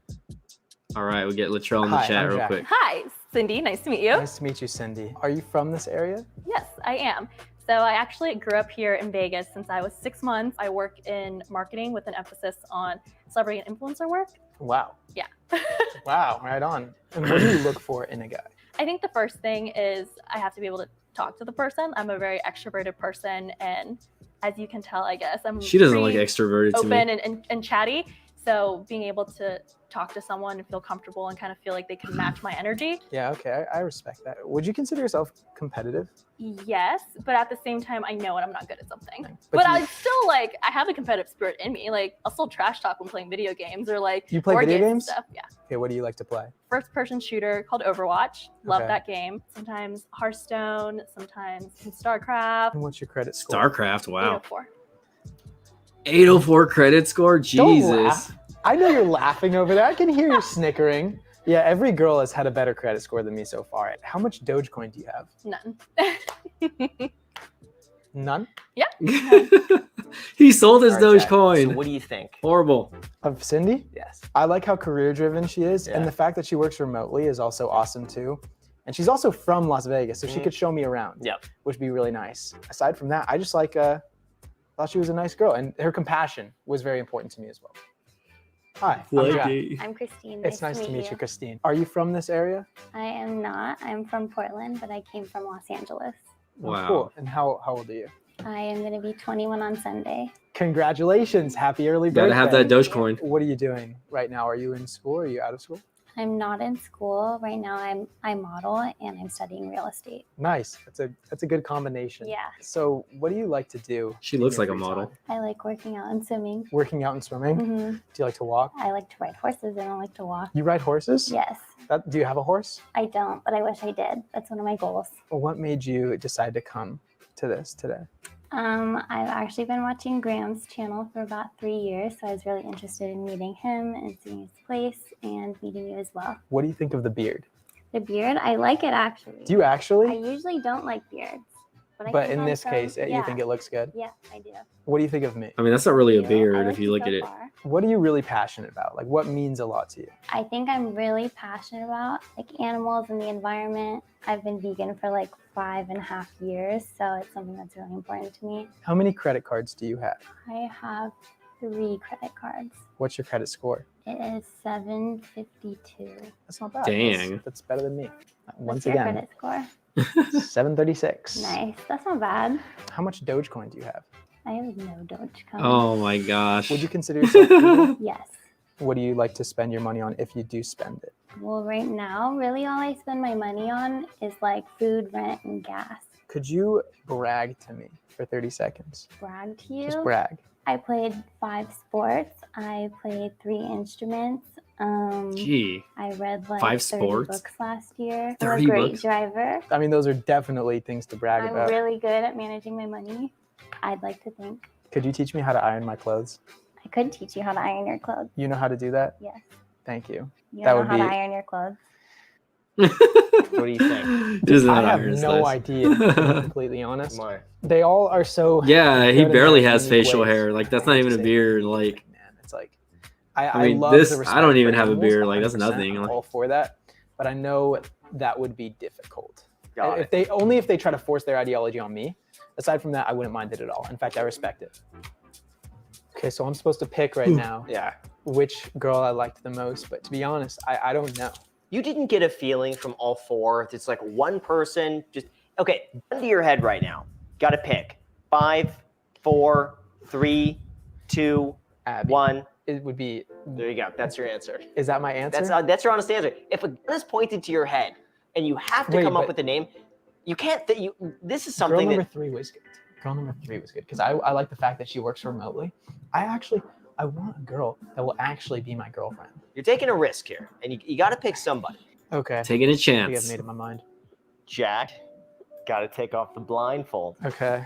All right, we'll get Latrell in the Hi, chat I'm real Jack. quick. Hi, Cindy. Nice to meet you. Nice to meet you, Cindy. Are you from this area? Yes, I am. So I actually grew up here in Vegas since I was 6 months. I work in marketing with an emphasis on celebrity and influencer work. Wow. Yeah. Wow, right on. And what do you look for in a guy? I think the first thing is I have to be able to talk to the person. I'm a very extroverted person, and as you can tell, I guess I'm She doesn't like pretty extroverted to me. open and chatty. So being able to talk to someone and feel comfortable and kind of feel like they can match my energy. Yeah, okay, I respect that. Would you consider yourself competitive? Yes, but at the same time, I know when I'm not good at something. But But you- I still like, I have a competitive spirit in me. Like, I'll still trash talk when playing video games or like You play board video games and games? stuff. Yeah. Okay, what do you like to play? First person shooter called Overwatch. Love Okay. that game. Sometimes Hearthstone, sometimes StarCraft. And what's your credit score? StarCraft, wow. 804. 804 credit score? Don't Jesus. laugh. I know you're laughing over there. I can hear you snickering. Yeah, every girl has had a better credit score than me so far. How much Dogecoin do you have? None. None? He sold his All right, Jack, Dogecoin. So what do you think? Horrible. Of Cindy? Yes. I like how career-driven she is, Yeah. and the fact that she works remotely is also awesome too. And she's also from Las Vegas, so she could show me around, Yep. which would be really nice. Aside from that, I just like thought she was a nice girl, and her compassion was very important to me as well. Hi, I'm Jack. I'm Christine. It's nice to meet you, Christine. Are you from this area? I am not. I'm from Portland, but I came from Los Angeles. Oh, Wow. cool. And how old are you? I am going to be 21 on Sunday. Congratulations. Happy early birthday. Gotta have that Dogecoin. What are you doing right now? Are you in school or are you out of school? I'm not in school right now. I model and I'm studying real estate. Nice. That's a good combination. Yeah. So what do you like to do? She in looks your like a free model. time? I like working out and swimming. Working out and swimming? hmm Do you like to walk? I like to ride horses and I like to walk. You ride horses? Yes. Do you have a horse? I don't, but I wish I did. That's one of my goals. Well, what made you decide to come to this today? I've actually been watching Graham's channel for about 3 years, so I was really interested in meeting him and seeing his place and meeting you as well. What do you think of the beard? The beard, I like it actually. Do you I actually? usually don't like beards. I But think in on this some- case, you yeah. think it looks good. Yeah, I do. What do you think of me? I mean, that's not really a I beard like if you look so at it. far. What are you really passionate about? Like, what means a lot to you? I think I'm really passionate about like animals and the environment. I've been vegan for like 5.5 years, so it's something that's really important to me. How many credit cards do you have? I have 3 credit cards. What's your credit score? It is 752. That's not bad. Dang. That's better than me. What's Once your again, credit score? 736. Nice. That's not bad. How much Dogecoin do you have? I have no Dogecoin. Oh my gosh. Would you consider yourself frugal? Yes. What do you like to spend your money on if you do spend it? Well, right now, really all I spend my money on is like food, rent, and gas. Could you brag to me for 30 seconds? Brag to you. Just brag. I played 5 sports. I played 3 instruments. Gee. I read like 5 30 sports? books last year. 30 I'm a great books? driver. I mean, those are definitely things to brag I'm about. really good at managing my money. I'd like to think. Could you teach me how to iron my clothes? I could teach you how to iron your clothes. You know how to do that? Yes. Thank you. You That know would how to be- iron your clothes. What do you think? He doesn't know I how to have iron his no clothes. idea, to be completely honest. Come on. They all are so. Yeah, he good in barely their has unique facial ways. hair. Like, that's not even a Say, beard. Like, man, it's like I mean, love this- the I respect don't for even have a animals, beard, like, that's 100%. nothing, I'm like- all for that, but I know that would be difficult. Got If they try to force their ideology on me. Aside from that, I wouldn't mind it at all. In fact, I respect it. Okay, so I'm supposed to pick right now Yeah. which girl I liked the most, but to be honest, I don't know. You didn't get a feeling from all 4. It's like one person. Just okay. Gun to your head right now. Got to pick. 5, 4, 3, 2, Abby. 1. It would be. There you go. That's your answer. Is that my answer? That's your honest answer. If a gun is pointed to your head and you have to Wait, come up but- with a name, you can't. This is Girl something number that 3 was good. Girl number 3 was good because I like the fact that she works remotely. I want a girl that will actually be my girlfriend. you're taking a risk here, and you got to pick somebody. Okay. taking a I think I've chance. made up my mind. Jack, got to take off the blindfold. Okay.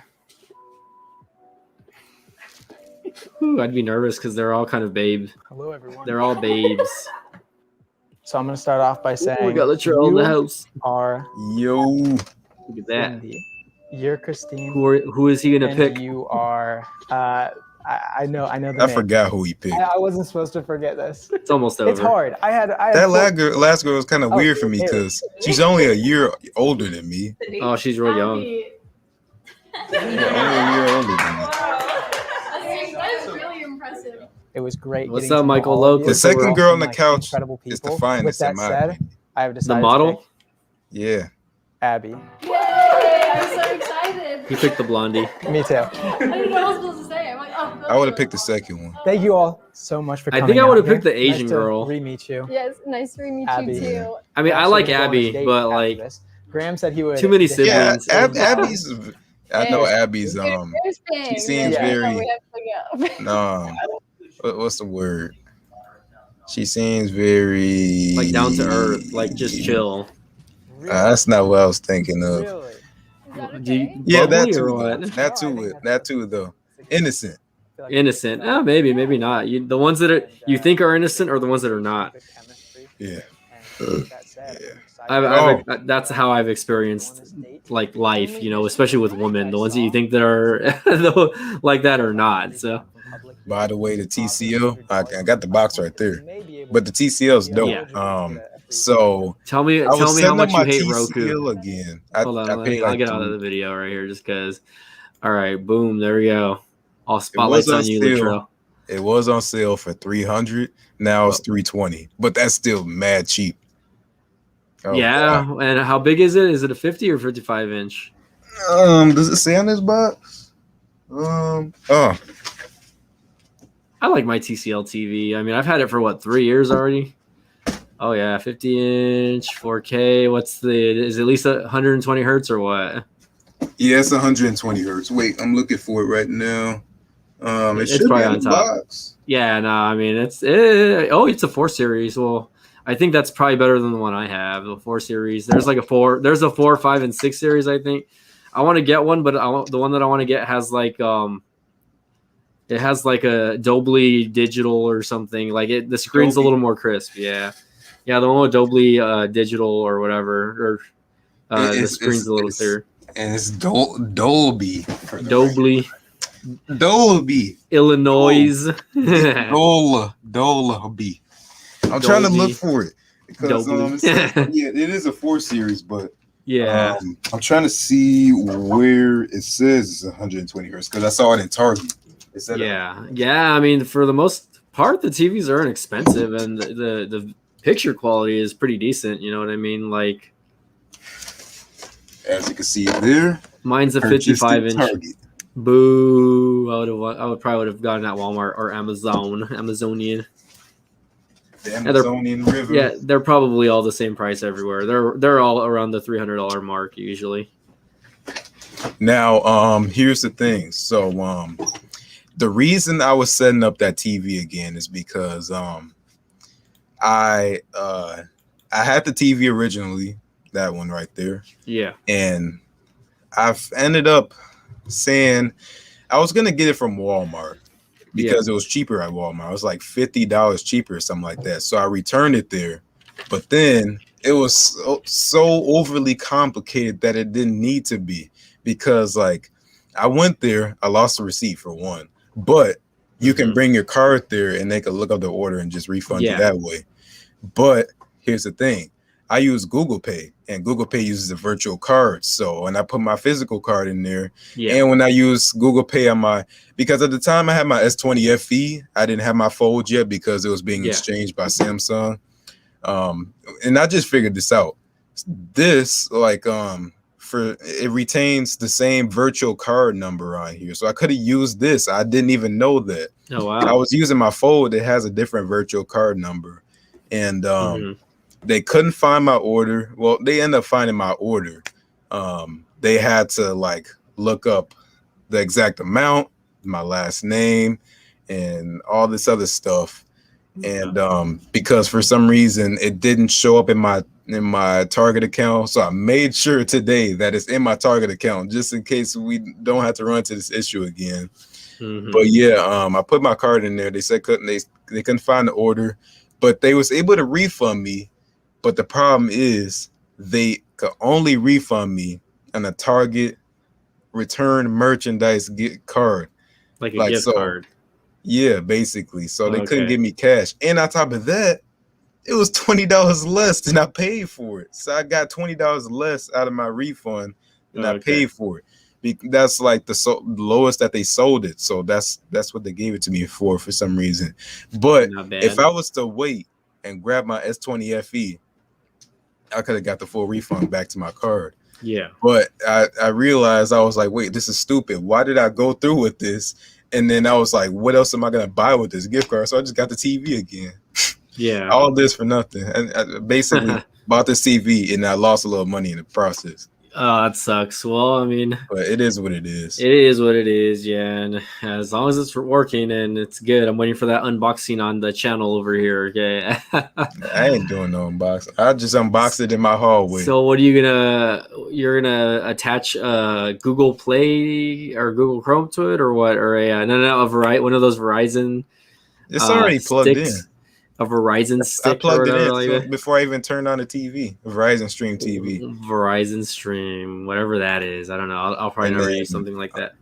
Ooh, I'd be nervous because they're all kind of babes. Hello, everyone. They're all babes. So I'm gonna start off by saying Ooh, we got Latrell in the you house. are Yo. Look at that. Cindy. You're Christine. Who is he gonna and pick? You are. I know the I name. forgot who he picked. I wasn't supposed to forget this. It's almost over. It's hard. I had That last girl was kind of Oh, weird for me ew. because she's only a year older than me. Oh, she's real young. Yeah, only a year older than me. That is really impressive. It was great. What's getting up, to know Michael all of Lowe? you. The Looks like second we're girl all on the like couch incredible is people. the finest With that in my said, opinion. I have The decided model? to pick Yeah. Abby. Yay! I'm so excited. He picked the blondie. Me too. I didn't know what I was supposed to say. I'm like, oh. I would have picked the second one. Thank you all so much for I coming. think I would have out here. picked the Asian nice to girl. re-meet you. Yes, nice to meet Abby. you too. I mean, I Actually, like we're going on a Abby, date but after like this. Graham said he would. too many Yeah, siblings. Abby's. I know Abby's. She seems very. We have to go. No. What's the word? She seems very like down to earth, like just chill. That's not what I was thinking of. Really? Do you, Yeah, that bubbly too. or Though. what? That too. Though innocent. Innocent. Oh, maybe not. The ones that are you think are innocent, or the ones that are not. Yeah. That's how I've experienced like life, especially with women. The ones that you think that are like that are not. So. By the way, the TCO, I got the box right there, but the TCO is dope. Yeah. So tell me I was how setting much up my you hate TCO Roku again. Hold on, I paid I'll like get out of the video right here just because. All right, boom, there we go. All spotlights on you, Latrell. It was on sale for $300. Now it's $320, but that's still mad cheap. Oh, yeah, wow. and how big is it? Is it a 50 or 55 inch? Does it say on this box? Oh, I like my TCL TV. I mean, I've had it for 3 years already. Oh yeah, 50 inch, 4K. Is it at least 120 hertz or what? yeah, it's 120 hertz. Wait, I'm looking for it right now. It It's should be probably on on the top. box. Yeah, no, I mean it's a 4 series. Well, I think that's probably better than the one I have. The 4 series. There's a 4, 5, and 6 series. I think I want to get one, but the one that I want to get has it has like a Dolby digital or something. Like the screen's a little more crisp. Yeah, the one with Dolby digital or whatever, or the screen's a little clearer. And it's Dolby. Dolby, Dolby. Illinois. Dolby. I'm trying to look for it because Dolby. it says, yeah, it is a 4 series, but Yeah. I'm trying to see where it says it's 120 hertz because I saw it in Target. It said Yeah. I mean, for the most part, the TVs are inexpensive, and the picture quality is pretty decent. You know what I mean? Like, as you can see there, mine's a purchased at 55-inch. Target. Boo! I would probably have gotten at Walmart or Amazonian. The Amazonian River. Yeah, they're probably all the same price everywhere. They're all around the $300 mark usually. Now, here's the thing. So, the reason I was setting up that TV again is because I had the TV originally, that one right there. Yeah. And I've ended up saying I was gonna get it from Walmart because it was cheaper at Walmart. It was like $50 cheaper or something like that. So I returned it there, but then it was so overly complicated that it didn't need to be, because like I went there, I lost the receipt for one, but you can bring your card there and they can look up the order and just refund you that way. But here's the thing. I use Google Pay, and Google Pay uses a virtual card. So when I put my physical card in there, and when I use Google Pay on because at the time I had my S20 FE, I didn't have my Fold yet because it was being exchanged by Samsung. And I just figured this out. This it retains the same virtual card number on here. So I could have used this. I didn't even know that. Oh wow. I was using my Fold. It has a different virtual card number. And they couldn't find my order. Well, they ended up finding my order. They had to like look up the exact amount, my last name, and all this other stuff. And because for some reason it didn't show up in my Target account, so I made sure today that it's in my Target account just in case we don't have to run into this issue again. But yeah, I put my card in there. They said they couldn't find the order, but they was able to refund me. But the problem is they could only refund me on a Target return merchandise card. Like a gift card. Yeah, basically. So they couldn't give me cash. And on top of that, it was $20 less than I paid for it. So I got $20 less out of my refund than I paid for it. That's like the lowest that they sold it. So that's what they gave it to me for some reason. But if I was to wait and grab my S20 FE, I could have got the full refund back to my card. Yeah. But I realized, I was like, wait, this is stupid. Why did I go through with this? And then I was like, what else am I going to buy with this gift card? So I just got the TV again. Yeah. All this for nothing. And I basically bought this TV and I lost a little money in the process. Oh, that sucks. Well, I mean, but it is what it is. It is what it is, yeah. And as long as it's working and it's good, I'm waiting for that unboxing on the channel over here. Okay. I ain't doing no unboxing. I just unboxed it in my hallway. So what are you you're gonna attach Google Play or Google Chrome to it, or what? Or one of those Verizon. It's already plugged in. A Verizon stick. I plugged it in before I even turned on the TV. Verizon Stream TV. Verizon Stream, whatever that is. I don't know. I'll probably never use something like that.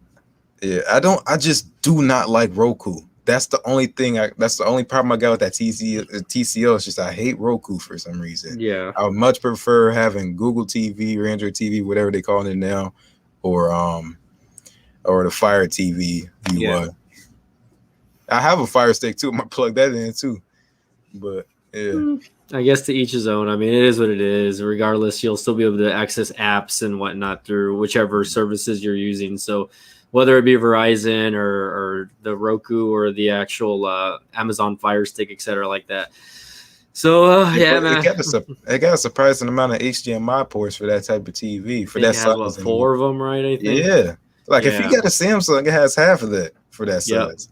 Yeah, I just do not like Roku. That's the only thing. That's the only problem I got with that TCL. It's just I hate Roku for some reason. Yeah, I would much prefer having Google TV or Android TV, whatever they call it now, or the Fire TV. Yeah. I have a Fire Stick too. I'm gonna plug that in too. But yeah, I guess to each his own. I mean, it is what it is. Regardless, you'll still be able to access apps and whatnot through whichever services you're using. So whether it be Verizon or the Roku or the actual Amazon Fire Stick, etc., like that. So yeah, man, it got a surprising amount of HDMI ports for that type of TV. For that size, 4 of them, right? I think. Yeah, like if you got a Samsung, it has half of that for that size.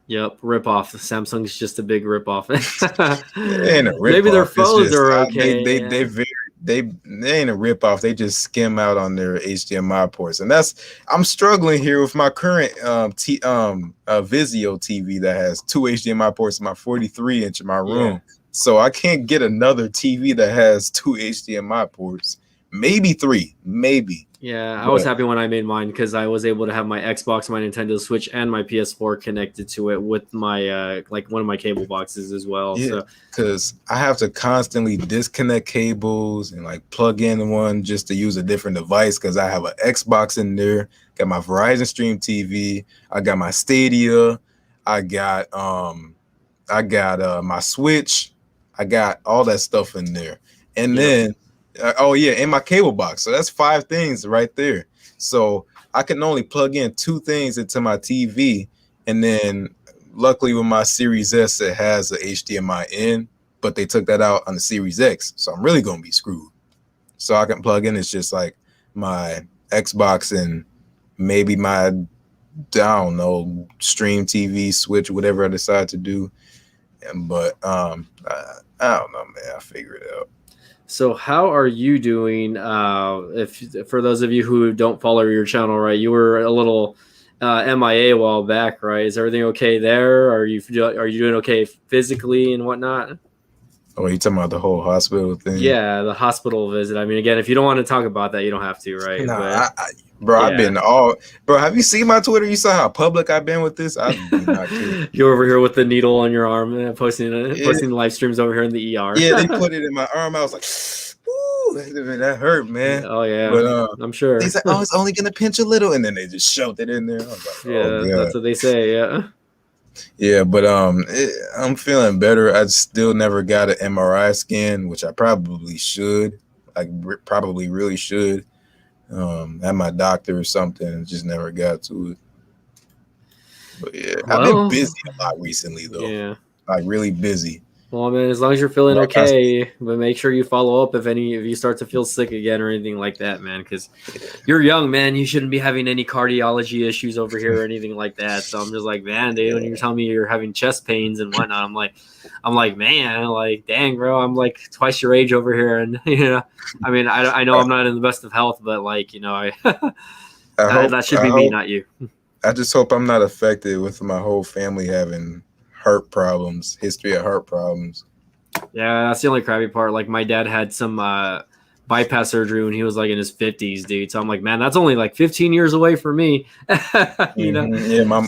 Yep, rip off. Samsung's just a big rip off. Maybe their phones are okay. They ain't a rip off. They just skim out on their HDMI ports, and I'm struggling here with my current Vizio TV that has 2 HDMI ports in my 43-inch in my room. So I can't get another TV that has 2 HDMI ports maybe 3, maybe. Yeah, I was happy when I made mine because I was able to have my Xbox, my Nintendo Switch, and my PS4 connected to it with my like one of my cable boxes as well. Yeah, So because I have to constantly disconnect cables and like plug in one just to use a different device because I have an Xbox in there, got my Verizon Stream TV, I got my Stadia, I got my Switch, I got all that stuff in there. And then and my cable box. So that's 5 things right there. So I can only plug in 2 things into my TV, and then luckily with my Series S, it has a HDMI in, but they took that out on the Series X. So I'm really going to be screwed. So I can plug in, it's just like my Xbox and maybe my, I don't know, Stream TV, Switch, whatever I decide to do. But I don't know, man. I'll figure it out. So how are you doing? If for those of you who don't follow your channel, right, you were a little MIA a while back, right? Is everything okay there? Are you doing okay physically and whatnot? Oh, you talking about the whole hospital thing? Yeah, the hospital visit. I mean, again, if you don't want to talk about that, you don't have to, right? Nah, bro, I've been bro. Have you seen my Twitter? You saw how public I've been with this. I'm not kidding. You're over here with the needle on your arm, posting live streams over here in the ER. Yeah, they put it in my arm. I was like, ooh, that hurt, man. Oh yeah, but I'm sure. He's like, oh, it's only gonna pinch a little, and then they just shoved it in there. I was like, that's what they say. Yeah. Yeah, but I'm feeling better. I still never got an MRI scan, which I probably should. I probably really should. At my doctor or something, just never got to it. But yeah, I've been busy a lot recently, though. Yeah, like really busy. Well, man, as long as you're feeling okay, but make sure you follow up if you start to feel sick again or anything like that, man, because you're young, man. You shouldn't be having any cardiology issues over here or anything like that. So I'm just like, man, dude, when you're telling me you're having chest pains and whatnot, I'm like, man, like, dang, bro, I'm like twice your age over here, and I mean, I know I'm not in the best of health, but like, that should be me, not you. I just hope I'm not affected with my whole family having heart problems, history of heart problems. Yeah, that's the only crappy part. Like my dad had some bypass surgery when he was like in his 50s, dude. So I'm like, man, that's only like 15 years away for me. Yeah, my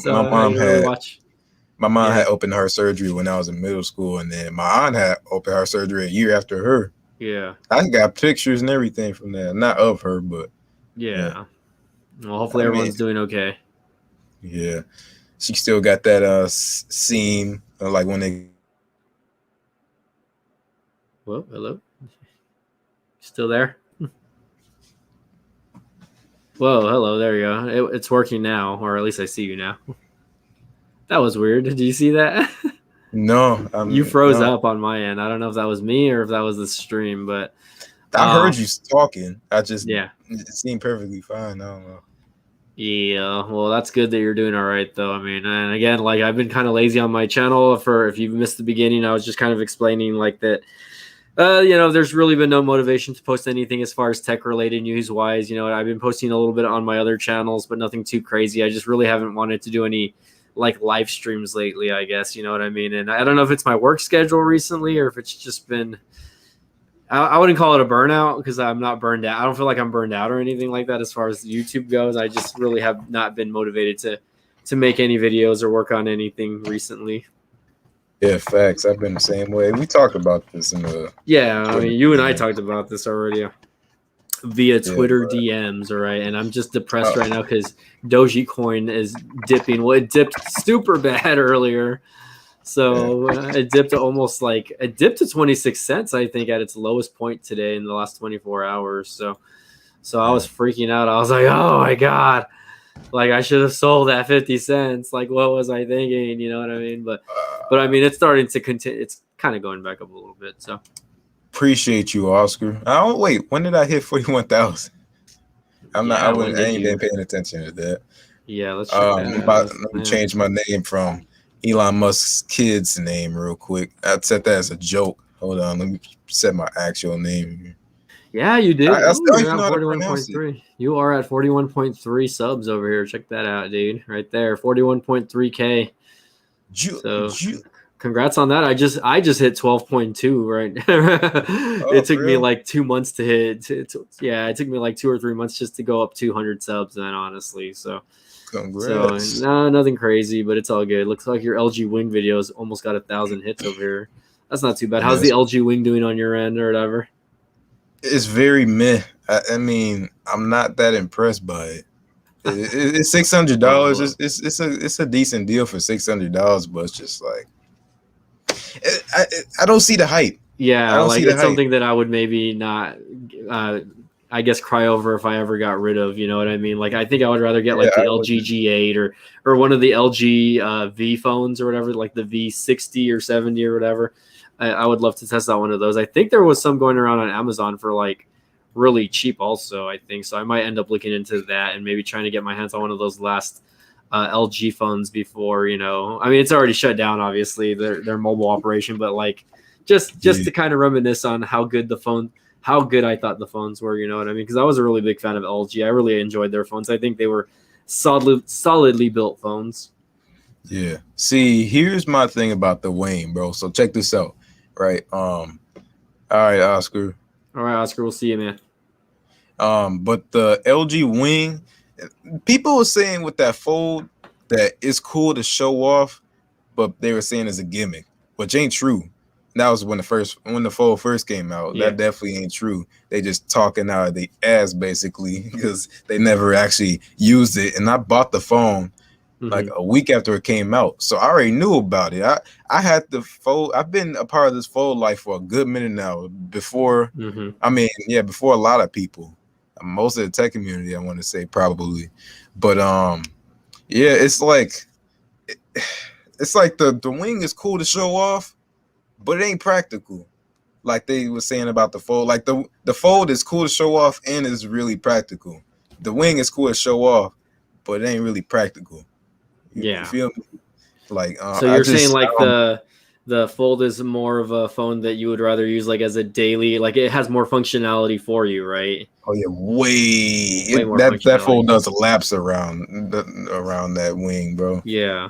mom had open heart surgery when I was in middle school, and then my aunt had open heart surgery a year after her. Yeah, I got pictures and everything from that, not of her, but yeah. Well, hopefully everyone's doing okay. Yeah. She still got that scene like when they. Well, hello. Still there? Whoa, hello. There you go. It's working now, or at least I see you now. That was weird. Did you see that? No. You froze up on my end. I don't know if that was me or if that was the stream, but I heard you talking. It seemed perfectly fine. I don't know. Yeah, well, that's good that you're doing all right, though. I mean, and again, like I've been kind of lazy on my channel. If you missed the beginning, I was just kind of explaining like that. There's really been no motivation to post anything as far as tech related news wise. I've been posting a little bit on my other channels, but nothing too crazy. I just really haven't wanted to do any like live streams lately, I guess. You know what I mean? And I don't know if it's my work schedule recently or if it's just been. I wouldn't call it a burnout because I'm not burned out. I don't feel like I'm burned out or anything like that as far as YouTube goes. I just really have not been motivated to make any videos or work on anything recently. Yeah, facts. I've been the same way. We talked about this in the. Yeah, I mean, you and I talked about this already via Twitter DMs, all right? And I'm just depressed right now because Dogecoin is dipping. Well, it dipped super bad earlier. So it dipped to 26 cents, I think, at its lowest point today in the last 24 hours. So I was freaking out. I was like, oh my God, like I should have sold at 50 cents. Like, what was I thinking? You know what I mean? But I mean, it's starting to continue. It's kind of going back up a little bit. So appreciate you, Oscar. Wait, when did I hit 41,000? I ain't been paying attention to that. Yeah, let's check that out. Let me change my name from Elon Musk's kid's name real quick. I'd set that as a joke. Hold on, let me set my actual name here. Yeah, you did. You're at 41.3. You are at 41.3 subs over here. Check that out, dude. Right there, 41.3K. congrats on that. I just hit 12.2 right. It took me like 2 months to hit. Yeah, it took me like 2 or 3 months just to go up 200 subs. Then honestly, so congrats. No, nothing crazy, but it's all good. Looks like your LG Wing videos almost got 1,000 hits over here. That's not too bad. How's the LG Wing doing on your end or whatever? It's very meh. I mean, I'm not that impressed by it. It's $600. It's a decent deal for $600, but it's just like I don't see the hype. Yeah, like it's something that I would maybe not, I guess, cry over if I ever got rid of. You know what I mean? Like I think I would rather get like the LG G8 or one of the LG V phones or whatever, like the V60 or 70 or whatever. I would love to test out one of those. I think there was some going around on Amazon for like really cheap also, I think. So I might end up looking into that and maybe trying to get my hands on one of those last LG phones before, you know. I mean, it's already shut down, obviously, their mobile operation, but like just to kind of reminisce on how good I thought the phones were, you know what I mean? Because I was a really big fan of LG. I really enjoyed their phones. I think they were solidly built phones. Yeah. See, here's my thing about the Wing, bro. So check this out, right? All right, Oscar. All right, Oscar, we'll see you, man. But the LG Wing, people were saying with that fold that it's cool to show off, but they were saying it's a gimmick, which ain't true. That was when the fold first came out. Yeah. That definitely ain't true. They just talking out of the ass basically because they never actually used it. And I bought the phone like a week after it came out, so I already knew about it. I had the fold. I've been a part of this fold life for a good minute now. Before, I mean, yeah, before a lot of people. Most of the tech community, I want to say probably, but yeah, it's like the Wing is cool to show off, but it ain't practical. Like they were saying about the fold, like the fold is cool to show off and is really practical. The Wing is cool to show off, but it ain't really practical. You feel me? Like so you're saying like the Fold is more of a phone that you would rather use like as a daily, like it has more functionality for you, right? Oh yeah, way more that Fold does lapse around that Wing, bro. Yeah,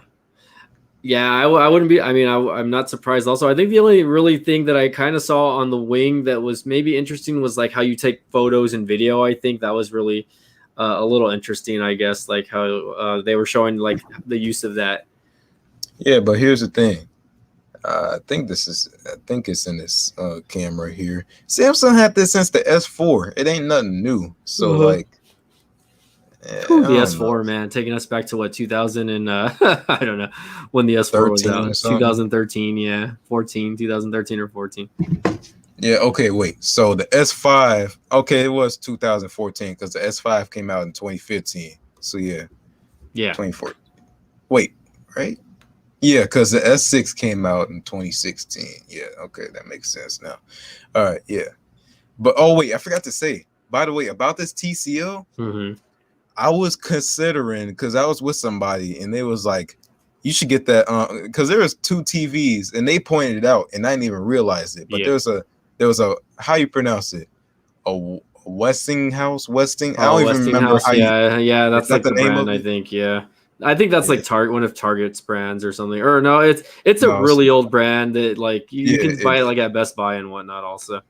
I wouldn't be. I mean, I'm not surprised. Also, I think the only really thing that I kind of saw on the Wing that was maybe interesting was like how you take photos and video. I think that was really a little interesting, I guess, like how they were showing like the use of that. Yeah, but here's the thing. I think it's in this camera here. Samsung had this since the S4. It ain't nothing new. So like the S4, man, taking us back to what 2000 and I don't know when the S4 was out. 2013, yeah, 2013 or 14. Yeah, okay, wait. So the S5, okay, it was 2014 because the S5 came out in 2015. So yeah, 2014. Wait, right? Yeah, because the S6 came out in 2016. Yeah, okay, that makes sense now. All right, yeah. But oh wait, I forgot to say, by the way, about this TCL, I was considering, because I was with somebody and they was like, you should get that because there was 2 TVs and they pointed it out and I didn't even realize it. But there was a how you pronounce it? A Westinghouse? I don't even remember how yeah, that's like the name brand, I think. Yeah. I think that's like one of Target's brands or something. Or no, it's a really old brand that like you can buy it like at Best Buy and whatnot also.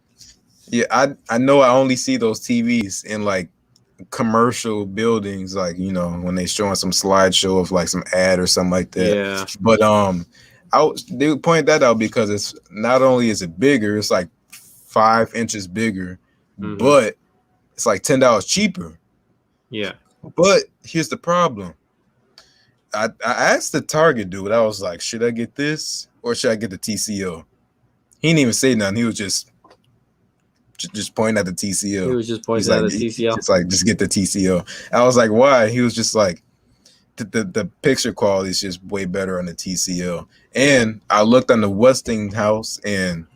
Yeah, I know I only see those TVs in like commercial buildings, like, you know, when they showing some slideshow of like some ad or something like that. Yeah. But they would point that out because it's not only is it bigger, it's like 5 inches bigger, but it's like $10 cheaper. Yeah. But here's the problem. I asked the Target dude, I was like, should I get this or should I get the TCL? He didn't even say nothing. He was just pointing at the TCL. He was just pointing at the TCL. It's like, just get the TCL. I was like, why? He was just like, the picture quality is just way better on the TCL. And I looked on the Westinghouse and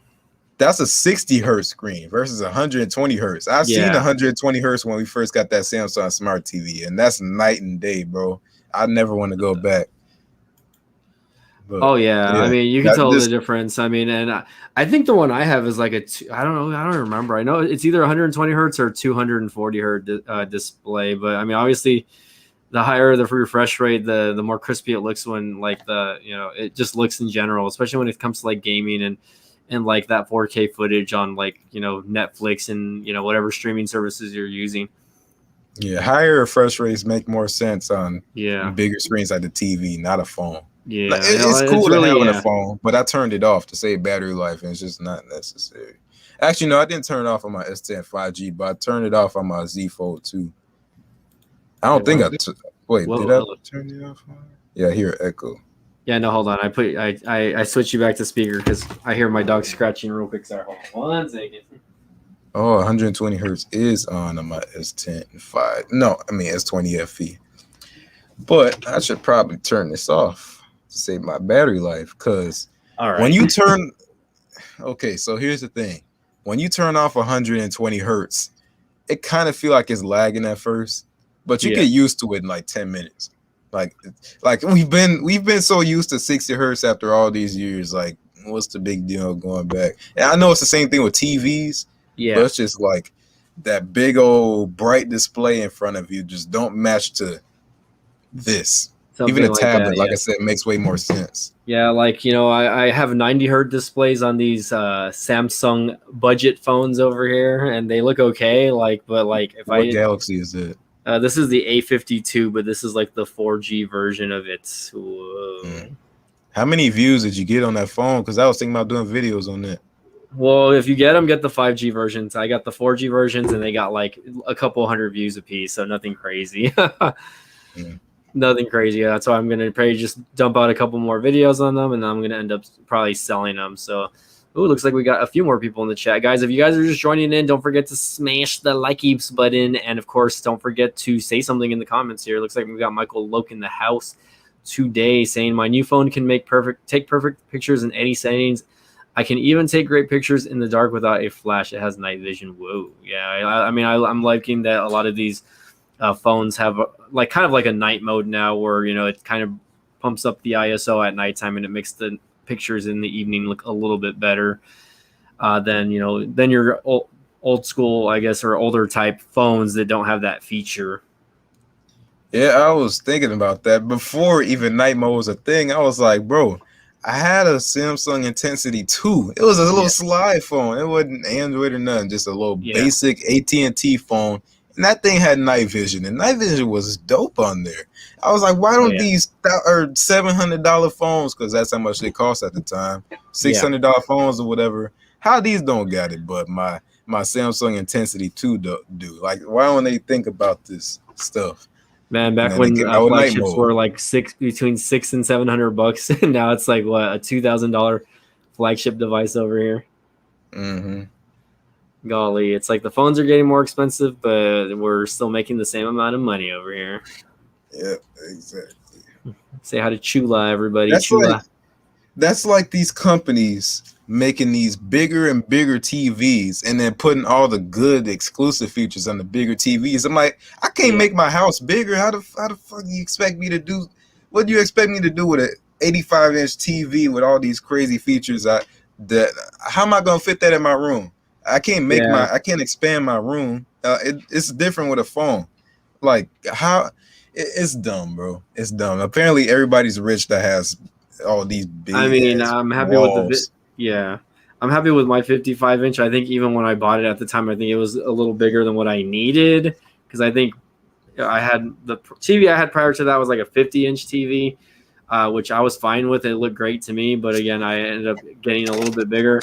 that's a 60 hertz screen versus 120 hertz. I've seen 120 hertz when we first got that Samsung Smart TV, and that's night and day, bro. I never want to go back. But, I mean, you can tell the difference. I mean, and I think the one I have is like I don't remember. I know it's either 120 hertz or 240 hertz display, but I mean, obviously the higher the refresh rate, the more crispy it looks when like it just looks in general, especially when it comes to like gaming and like that 4K footage on like Netflix and whatever streaming services you're using. Yeah, higher refresh rates make more sense on Yeah. bigger screens like the TV, not a phone. Yeah, Like, it's cool really, to have a phone, but I turned it off to save battery life, and it's just not necessary. Actually, no, I didn't turn it off on my S10 5G, but I turned it off on my Z Fold 2. I don't think wait, did I turn it off? Yeah, I hear echo. Yeah, no, hold on. I switched you back to speaker because I hear my dog scratching real quick. Sorry, hold on 1 second. Oh, 120 hertz is on my S10 5. No, I mean S20 FE. But I should probably turn this off to save my battery life, because when you turn okay, so here's the thing. When you turn off 120 hertz, it kind of feel like it's lagging at first, but you get used to it in like 10 minutes. Like we've been so used to 60 hertz after all these years. Like, what's the big deal going back? And I know it's the same thing with TVs. Yeah, but it's just like that big old bright display in front of you just don't match to this. Something even a tablet, like I said, makes way more sense. Yeah, like I have 90 hertz displays on these Samsung budget phones over here, and they look okay. But if what Galaxy is it? This is the A52, but this is like the 4G version of it. How many views did you get on that phone? Because I was thinking about doing videos on that. Well, if you get them, get the 5G versions. I got the 4G versions, and they got like a couple hundred views a piece, so nothing crazy. Nothing crazy. That's why I'm going to probably just dump out a couple more videos on them, and then I'm going to end up probably selling them. So, looks like we got a few more people in the chat. Guys, if you guys are just joining in, don't forget to smash the likes button, and of course, don't forget to say something in the comments here. Looks like we got Michael Loke in the house today saying, my new phone can take perfect pictures in any settings. I can even take great pictures in the dark without a flash. It has night vision. Whoa. Yeah, I'm liking that a lot of these phones have kind of like a night mode now where, it kind of pumps up the ISO at nighttime and it makes the pictures in the evening look a little bit better than your old school, I guess, or older type phones that don't have that feature. Yeah, I was thinking about that before even night mode was a thing. I was like, bro, I had a Samsung Intensity 2. It was a little slide phone. It wasn't Android or nothing, just a little basic AT&T phone. And that thing had night vision, and night vision was dope on there. I was like, why don't these $700 phones, because that's how much they cost at the time, $600 phones or whatever, how these don't got it, but my Samsung Intensity 2 do? Like, why don't they think about this stuff? Man, back when flagships were like between $600 and $700, and now it's like what, a $2,000 flagship device over here. Mm-hmm. Golly, it's like the phones are getting more expensive, but we're still making the same amount of money over here. Yeah, exactly. Say hi to Chula, everybody. That's like these companies making these bigger and bigger TVs and then putting all the good exclusive features on the bigger TVs. I'm like, I can't make my house bigger. How the fuck do you expect me to do? What do you expect me to do with an 85-inch TV with all these crazy features? How am I gonna fit that in my room? I can't make I can't expand my room. It's different with a phone. Like it's dumb, bro. It's dumb. Apparently everybody's rich that has all these big. I mean, I'm happy with I'm happy with my 55-inch. I think even when I bought it at the time, I think it was a little bigger than what I needed, because I think I had the TV I had prior to that was like a 50-inch TV, which I was fine with. It looked great to me, but again, I ended up getting a little bit bigger.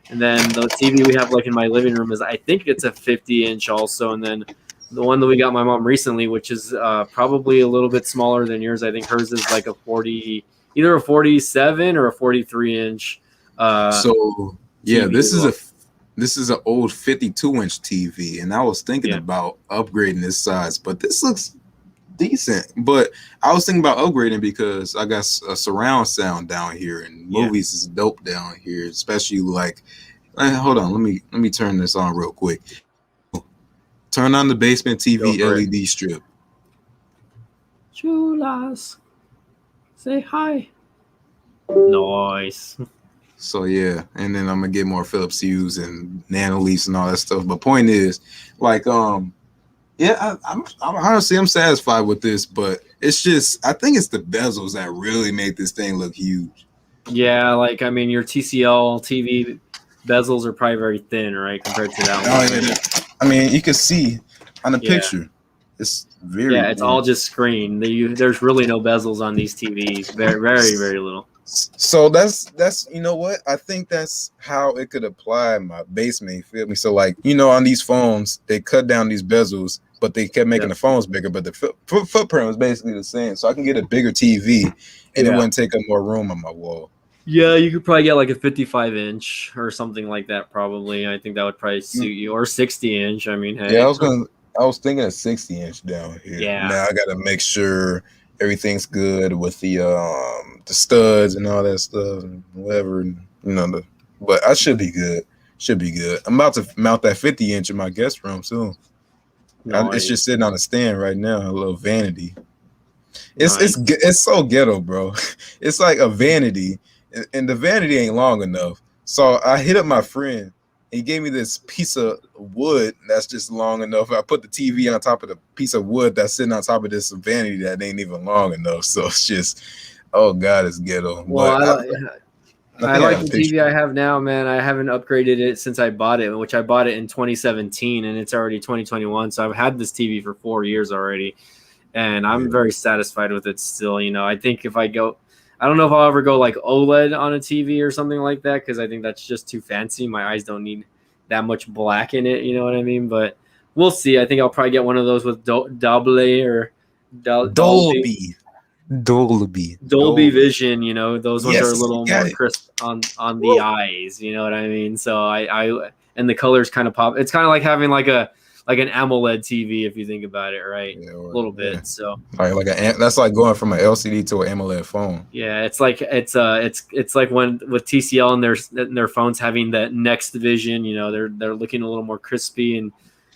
And then the TV we have like in my living room I think it's a 50-inch also. And then the one that we got my mom recently, which is probably a little bit smaller than yours. I think hers is like either a 47 or a 43-inch. TV this is an old 52-inch TV, and I was thinking about upgrading this size, but this looks decent. But I was thinking about upgrading because I got a surround sound down here, and movies is dope down here, especially like. Hold on, let me turn this on real quick. Turn on the basement TV LED strip. Chulas, say hi. Nice. So yeah, and then I'm gonna get more Philips Hues and Nano Leafs and all that stuff. But point is, like, Yeah, I'm honestly I'm satisfied with this, but it's just I think it's the bezels that really make this thing look huge. Yeah, like I mean, your TCL TV bezels are probably very thin, right, compared to that one. I mean, you can see on the Yeah. picture, it's very Yeah, it's all just screen. There's really no bezels on these TVs. Very, very, very little. So that's you know what I think that's how it could apply in my basement. You feel me? So like on these phones they cut down these bezels, but they kept making the phones bigger, but the footprint was basically the same. So I can get a bigger TV, and it wouldn't take up more room on my wall. Yeah, you could probably get like a 55-inch or something like that. Probably, I think that would probably suit you, or 60-inch. I mean, hey. Yeah, I was thinking a 60-inch down here. Yeah. Now I got to make sure everything's good with the studs and all that stuff, and whatever. But I should be good. Should be good. I'm about to mount that 50-inch in my guest room soon. It's just sitting on a stand right now, a little vanity. It's so ghetto, bro. It's like a vanity, and the vanity ain't long enough. So I hit up my friend. He gave me this piece of wood that's just long enough. I put the TV on top of the piece of wood that's sitting on top of this vanity that ain't even long enough. So it's just, oh God, it's ghetto. Well, I like the TV I have now, man. I haven't upgraded it since I bought it, which I bought it in 2017, and it's already 2021. So I've had this TV for 4 years already, and I'm very satisfied with it still. I think if I go, I don't know if I'll ever go like OLED on a TV or something like that, because I think that's just too fancy. My eyes don't need that much black in it. You know what I mean? But we'll see. I think I'll probably get one of those with Dolby or Dolby Vision. Those ones are a little more crisp on the eyes. You know what I mean? So I and the colors kind of pop. It's kind of like having like an AMOLED TV if you think about it, right? Yeah, a little bit. So that's like going from an LCD to an AMOLED phone. Yeah, it's like when with TCL and their phones having that Next Vision, they're looking a little more crispy and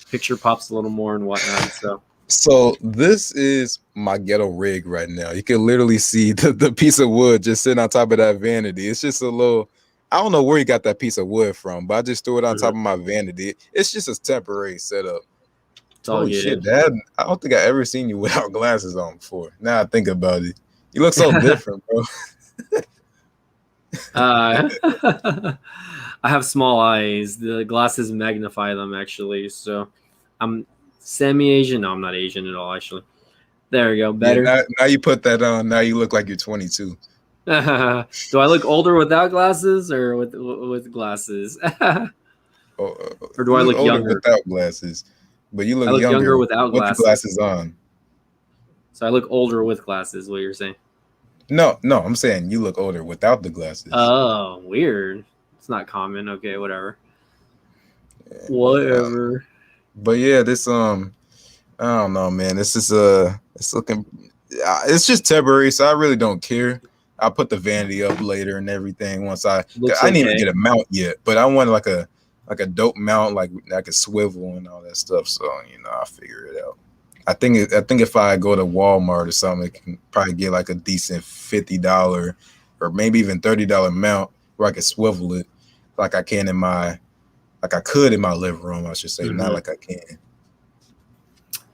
picture pops a little more and whatnot. So this is my ghetto rig right now. You can literally see the piece of wood just sitting on top of that vanity. It's just a little. I don't know where you got that piece of wood from, but I just threw it on top of my vanity. It's just a temporary setup. Holy shit, Dad! I don't think I ever seen you without glasses on before. Now I think about it, you look so different, bro. I have small eyes. The glasses magnify them, actually. So I'm semi-Asian. No, I'm not Asian at all, actually. There we go. Better. Yeah, now you put that on. Now you look like you're 22. Do I look older without glasses or with glasses? Or do I look younger without glasses? But you look younger without glasses. With glasses on. So I look older with glasses. What you're saying? No, I'm saying you look older without the glasses. Oh, weird. It's not common. Okay, whatever. Whatever. But yeah, this I don't know, man. This is it's looking. It's just temporary, so I really don't care. I'll put the vanity up later and everything once I didn't even get a mount yet, but I want like a dope mount, like I could swivel and all that stuff. So I'll figure it out. I think if I go to Walmart or something, I can probably get like a decent $50 or maybe even $30 mount where I can swivel it like I could in my living room. I should say, not like I can.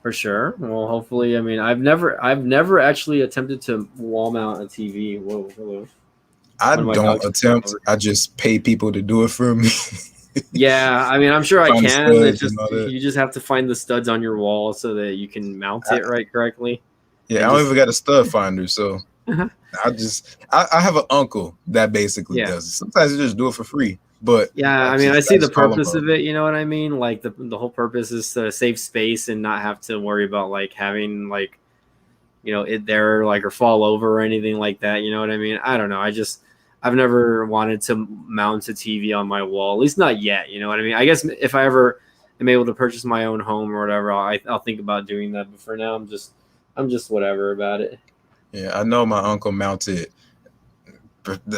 For sure. Well, hopefully. I mean, I've never actually attempted to wall mount a TV. Whoa, hello. I don't attempt. I just pay people to do it for me. Yeah, I mean, I'm sure I can. It's just you just have to find the studs on your wall so that you can mount it right correctly. Yeah, I don't even got a stud finder, so I have an uncle that basically does it. Sometimes I just do it for free. But yeah, I mean, I see the purpose of it. You know what I mean? Like the whole purpose is to save space and not have to worry about like having like, it there like or fall over or anything like that. You know what I mean? I don't know. I've never wanted to mount a TV on my wall, at least not yet. You know what I mean? I guess if I ever am able to purchase my own home or whatever, I'll think about doing that. But for now, I'm just whatever about it. Yeah, I know my uncle mounted.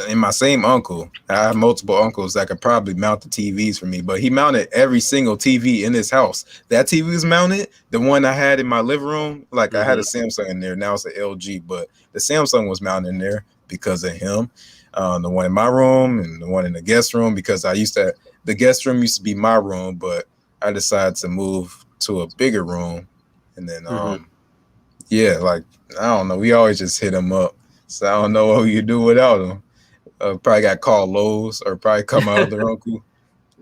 In my same uncle, I have multiple uncles that could probably mount the TVs for me, but he mounted every single TV in his house. That TV was mounted. The one I had in my living room, like I had a Samsung in there. Now it's an LG, but the Samsung was mounted in there because of him. The one in my room and the one in the guest room, because the guest room used to be my room, but I decided to move to a bigger room And then yeah, like I don't know, we always just hit him up. So I don't know what you do without him. Probably got called Lowe's or probably come out of their uncle.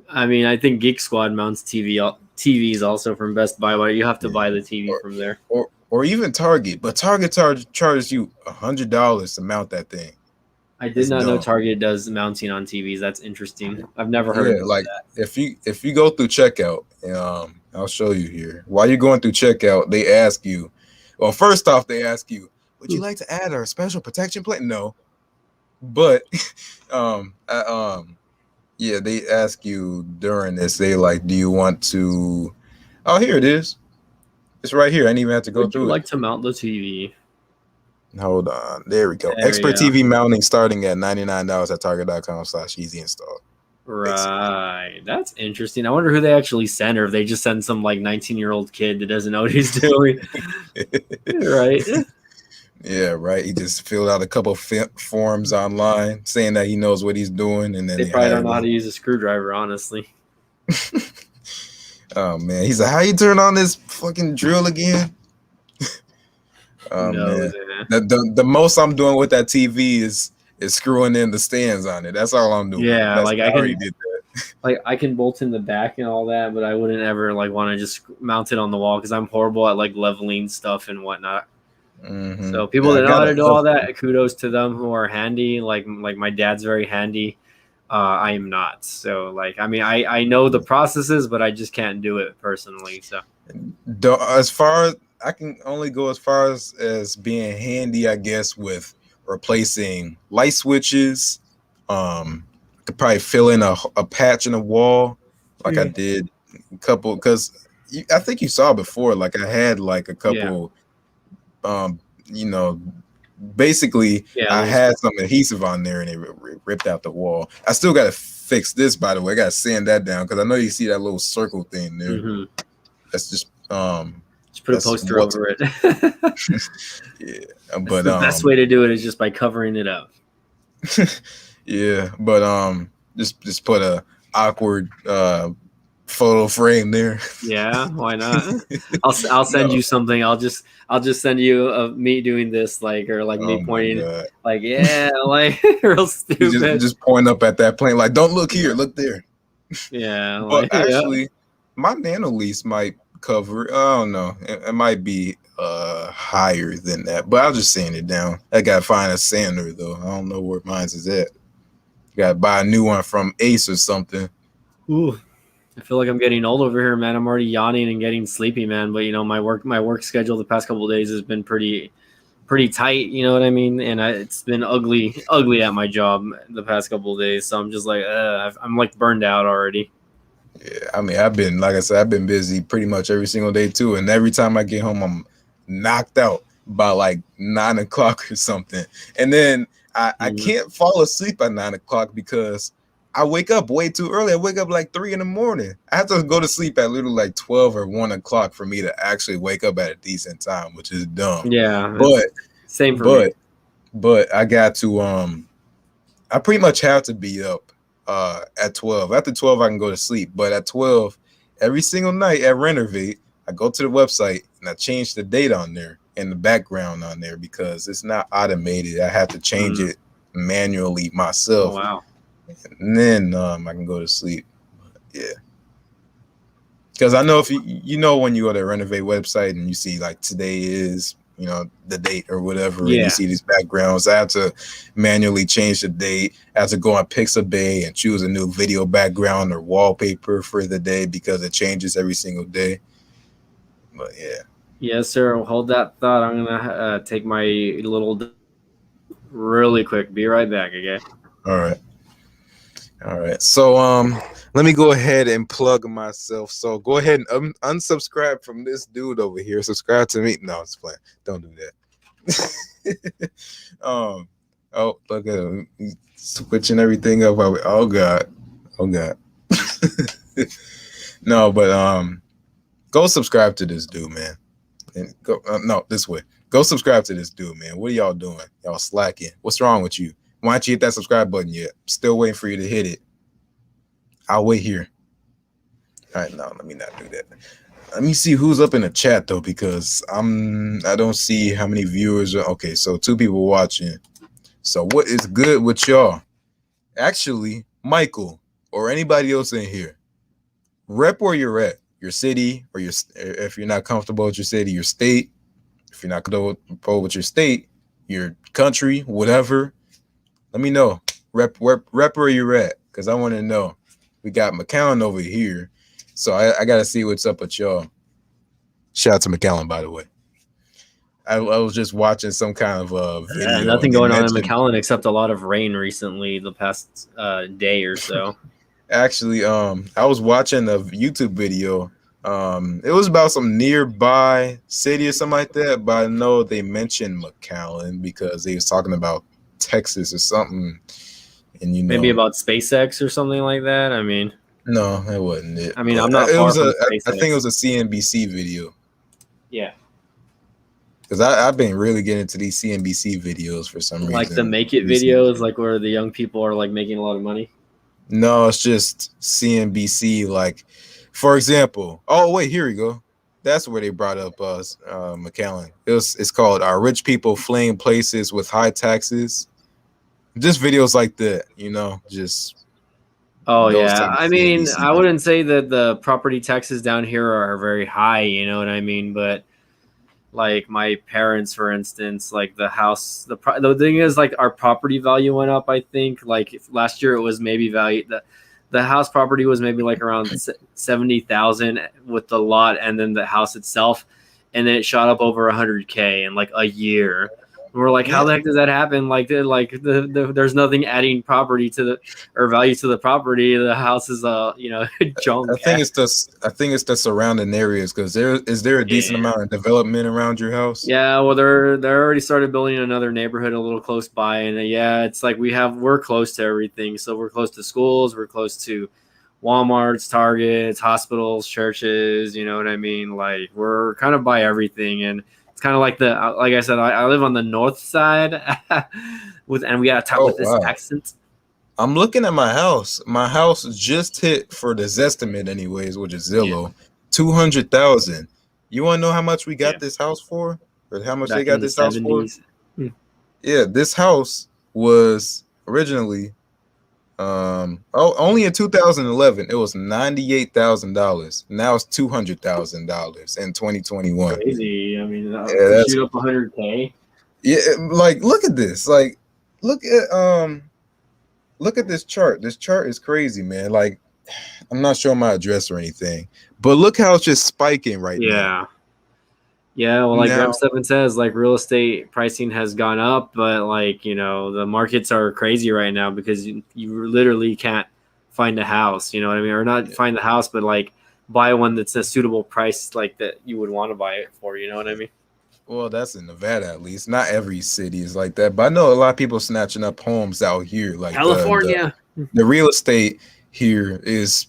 I mean, I think Geek Squad mounts TVs also from Best Buy, but you have to buy the TV from there. Or even Target, but Target charges you $100 to mount that thing. I did not know Target does mounting on TVs. That's interesting. I've never heard of like that. if you go through checkout, I'll show you here. While you're going through checkout, they ask you. Well, first off, they ask you, "Would you like to add a special protection plate?" No, but yeah, they ask you during this. They like, "Do you want to?" Oh, here it is. It's right here. I didn't even have to go through it. Would you like to mount the TV? Hold on. There we go. There Expert we go. TV mounting starting at $99 at target.com/easy install. Right. That's interesting. I wonder who they actually send, or if they just send some like 19-year-old kid that doesn't know what he's doing. Right. Yeah, right. He just filled out a couple forms online saying that he knows what he's doing, and then They probably don't know how to use a screwdriver, honestly. Oh man, he's like, "How you turn on this fucking drill again?" Oh No, man, the most I'm doing with that TV is screwing in the stands on it. That's all I'm doing. Yeah, like I already can did that. Like I can bolt in the back and all that, but I wouldn't ever like want to just mount it on the wall because I'm horrible at like leveling stuff and whatnot. So people that know how to do all that, kudos to them who are handy. Like my dad's very handy. I am not. So like I mean I know the processes, but I just can't do it personally. So As far as I can only go as far as being handy, I guess, with replacing light switches. Could probably fill in a patch in a wall, like I did a couple. Because I think you saw before, like I had like a couple. Basically, I had some adhesive on there and it ripped out the wall. I still got to fix this, by the way. I got to sand that down because I know you see that little circle thing there. That's just put a poster over it. Yeah, but the best way to do it is just by covering it up. Yeah, but just put a awkward photo frame there. Yeah, why not? I'll send you something. I'll just send you of me doing this, like, or like me pointing, like, yeah, like real stupid. Just point up at that plane, like, don't look here, look there. Yeah, but actually, my nano lease might cover. I don't know. It might be higher than that, but I'll just sand it down. I gotta find a sander though. I don't know where mine's is at. Gotta buy a new one from Ace or something. Ooh, I feel like I'm getting old over here, man. I'm already yawning and getting sleepy, man. But you know, my work schedule the past couple of days has been pretty tight. You know what I mean? And it's been ugly at my job the past couple of days. So I'm just like, I'm like burned out already. Yeah, I mean, like I said, I've been busy pretty much every single day too. And every time I get home, I'm knocked out by like 9 o'clock or something. And then I can't fall asleep at 9 o'clock because I wake up way too early. I wake up like 3 in the morning. I have to go to sleep at literally like 12 or 1 o'clock for me to actually wake up at a decent time, which is dumb. Yeah, but same for me. But I got to I pretty much have to be up at 12. After 12, I can go to sleep. But at 12, every single night at Renovate, I go to the website and I change the date on there and the background on there because it's not automated. I have to change it manually myself. Oh, wow. And then I can go to sleep. Yeah. Because I know if you know when you go to the Renovate website and you see like today is, you know, the date or whatever, and you see these backgrounds, I have to manually change the date. I have to go on Pixabay and choose a new video background or wallpaper for the day because it changes every single day. But yeah. Yes, sir. Hold that thought. I'm gonna take my little really quick. Be right back, okay? All right. So let me go ahead and plug myself. So go ahead and unsubscribe from this dude over here. Subscribe to me. No, it's playing. Don't do that. Oh, look at him. He's switching everything up. Oh God. No, but go subscribe to this dude, man. And go no, this way. Go subscribe to this dude, man. What are y'all doing? Y'all slacking. What's wrong with you? Why don't you hit that subscribe button yet? Still waiting for you to hit it. I'll wait here. All right, no, let me not do that. Let me see who's up in the chat though, because I don't see how many viewers are. Okay, so 2 people watching. So what is good with y'all? Actually, Michael or anybody else in here, rep where you're at, your city, or your, if you're not comfortable with your city, your state. If you're not comfortable with your state, your country, whatever, let me know. Rep where you're at, because I want to know. We got McAllen over here, so I got to see what's up with y'all. Shout out to McAllen, by the way. I was just watching some kind of video. Nothing going on in McAllen except a lot of rain recently, the past day or so. Actually, I was watching a YouTube video. It was about some nearby city or something like that, but I know they mentioned McAllen because they was talking about Texas or something. And maybe about SpaceX or something like that. I mean, no, that wasn't it. I mean, I'm not far from SpaceX. I think it was a CNBC video. Yeah. Because I've been really getting into these CNBC videos for some reason. Like the Make It videos, like where the young people are like making a lot of money. No, it's just CNBC. Like, for example, oh wait, here we go. That's where they brought up McAllen. It's called "Rich People Fleeing Places with High Taxes." Just videos like that, just. Oh yeah, I mean, CNBC. I wouldn't say that the property taxes down here are very high. You know what I mean? But like my parents, for instance, like the house, the thing is, like our property value went up. I think like last year it was maybe valued the house property was maybe like around 70,000 with the lot and then the house itself, and then it shot up over 100K in like a year. And we're like, how the heck does that happen? Like there's nothing adding property to the or value to the property. The house is junk. I think it's the surrounding areas, because is there a decent amount of development around your house? Yeah, well they're already started building another neighborhood a little close by, and it's like we're close to everything. So we're close to schools, we're close to Walmarts, Targets, hospitals, churches. You know what I mean? Like we're kind of by everything, and it's kind of like like I said, I live on the north side, and we got to talk with this accent. I'm looking at my house. My house just hit, for the Zestimate anyways, which is Zillow, 200,000. You want to know how much we got this house for, or how much they got this house for? Yeah, this house was originally, only in 2011 it was $98,000. Now it's $200,000 in 2021. Crazy. I mean, that's shoot up 100K. Yeah, like look at this. Like, look at this chart. This chart is crazy, man. Like, I'm not showing my address or anything, but look how it's just spiking right now. Yeah, well, like Graham 7 says, like real estate pricing has gone up, but like, the markets are crazy right now because you literally can't find a house, you know what I mean? Or not find the house, but like buy one that's a suitable price, like that you would want to buy it for, you know what I mean? Well, that's in Nevada, at least. Not every city is like that, but I know a lot of people snatching up homes out here. Like California. The real estate here is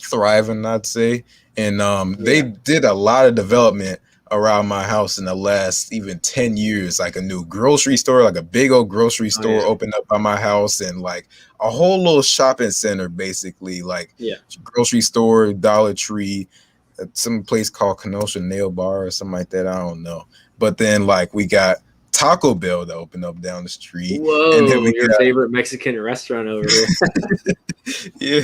thriving, I'd say. And they did a lot of development around my house in the last even 10 years. Like a new grocery store, like a big old grocery store opened up by my house, and like a whole little shopping center, basically, like grocery store, Dollar Tree, some place called Kenosha Nail Bar or something like that. I don't know. But then like we got Taco Bell that opened up down the street. Whoa, and then your favorite Mexican restaurant over here. Yeah.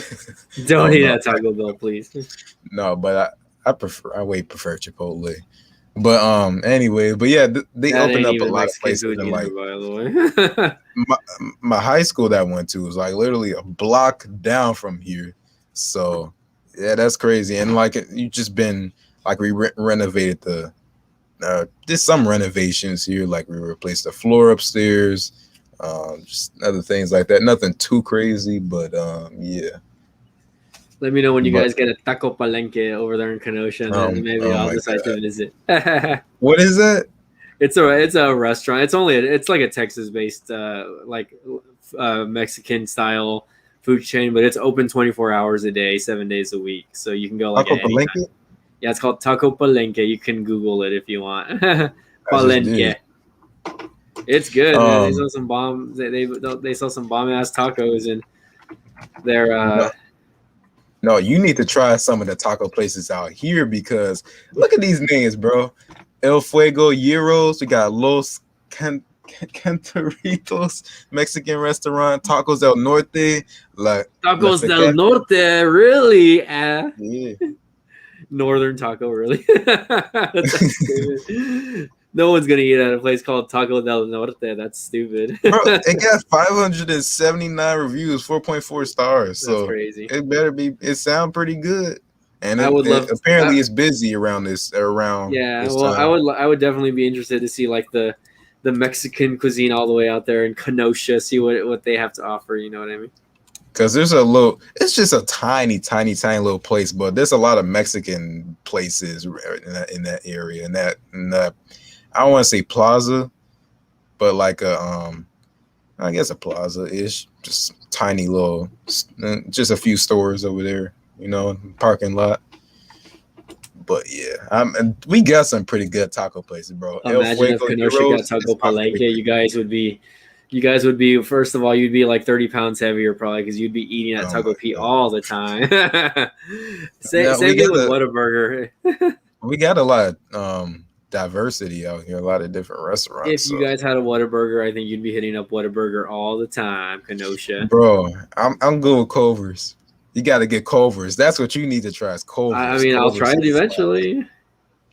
Don't eat at Taco Bell, please. No, but I prefer Chipotle. But anyway, but yeah, they opened up a lot of places. And like, by the way, my high school that I went to was like literally a block down from here. So yeah, that's crazy. And like you just been like we renovated the did some renovations here, like we replaced the floor upstairs, just other things like that. Nothing too crazy, but yeah. Let me know when you guys get a taco palenque over there in Kenosha, and then maybe I'll decide to visit. What is that? It's a restaurant. It's like a Texas-based Mexican style food chain, but it's open 24 hours a day, 7 days a week. So you can go like Taco Palenque? Yeah, it's called Taco Palenque. You can Google it if you want. Palenque. It's good. Man. They sell some bomb. They sell some bomb ass tacos, and they're No, you need to try some of the taco places out here because look at these names, bro. El Fuego Gyros. We got Los Cantaritos Mexican restaurant. Tacos del Norte. Tacos del Norte, really? Yeah. Northern taco, really? That's stupid. No one's gonna eat at a place called Taco del Norte. That's stupid. Bro, it got 579 reviews, 4.4 stars. So That's crazy. It better be. It sound pretty good, and apparently it's busy around this around. Yeah, this well, time. I would definitely be interested to see like the Mexican cuisine all the way out there in Kenosha. See what they have to offer. You know what I mean? Because it's just a tiny little place, but there's a lot of Mexican places in that area, and that I don't want to say plaza, but like I guess a plaza-ish, just tiny little, just a few stores over there, parking lot. But yeah, we got some pretty good taco places, bro. Imagine if Kenosha got Taco Palenque, you guys would be first of all, you'd be like 30 pounds heavier probably because you'd be eating at Taco Pete all the time. Same thing with Whataburger. We got a lot of diversity out here, a lot of different restaurants. If you guys had a Whataburger, I think you'd be hitting up Whataburger all the time, Kenosha. Bro, I'm good with Culver's. You got to get Culver's. That's what you need to try is Culver's. I mean, I'll try it eventually.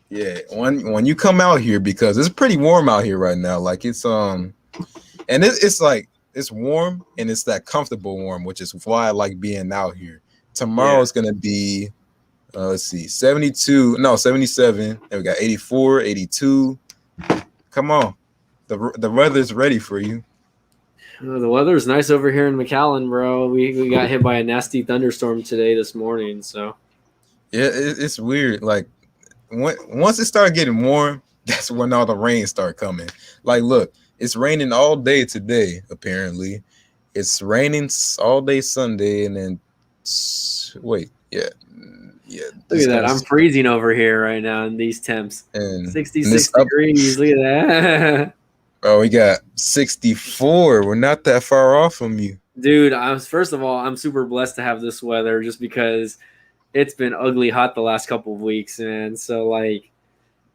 Yeah, when you come out here, because it's pretty warm out here right now. Like it's and it's like it's warm and it's that comfortable warm, which is why I like being out here. Tomorrow it's gonna be let's see, 77, and we got 84, 82. Come on, the weather's ready for you. The weather's nice over here in McAllen, bro. We got hit by a nasty thunderstorm this morning. So yeah, it's weird. Like once it started getting warm, that's when all the rain start coming. Like, look, it's raining all day today. Apparently, it's raining all day Sunday, and then wait, yeah. Look at that! I'm freezing over here right now in these temps. And 66 degrees. Look at that. Oh, we got 64. We're not that far off from you. Dude, first of all, I'm super blessed to have this weather just because it's been ugly hot the last couple of weeks, man. So, like,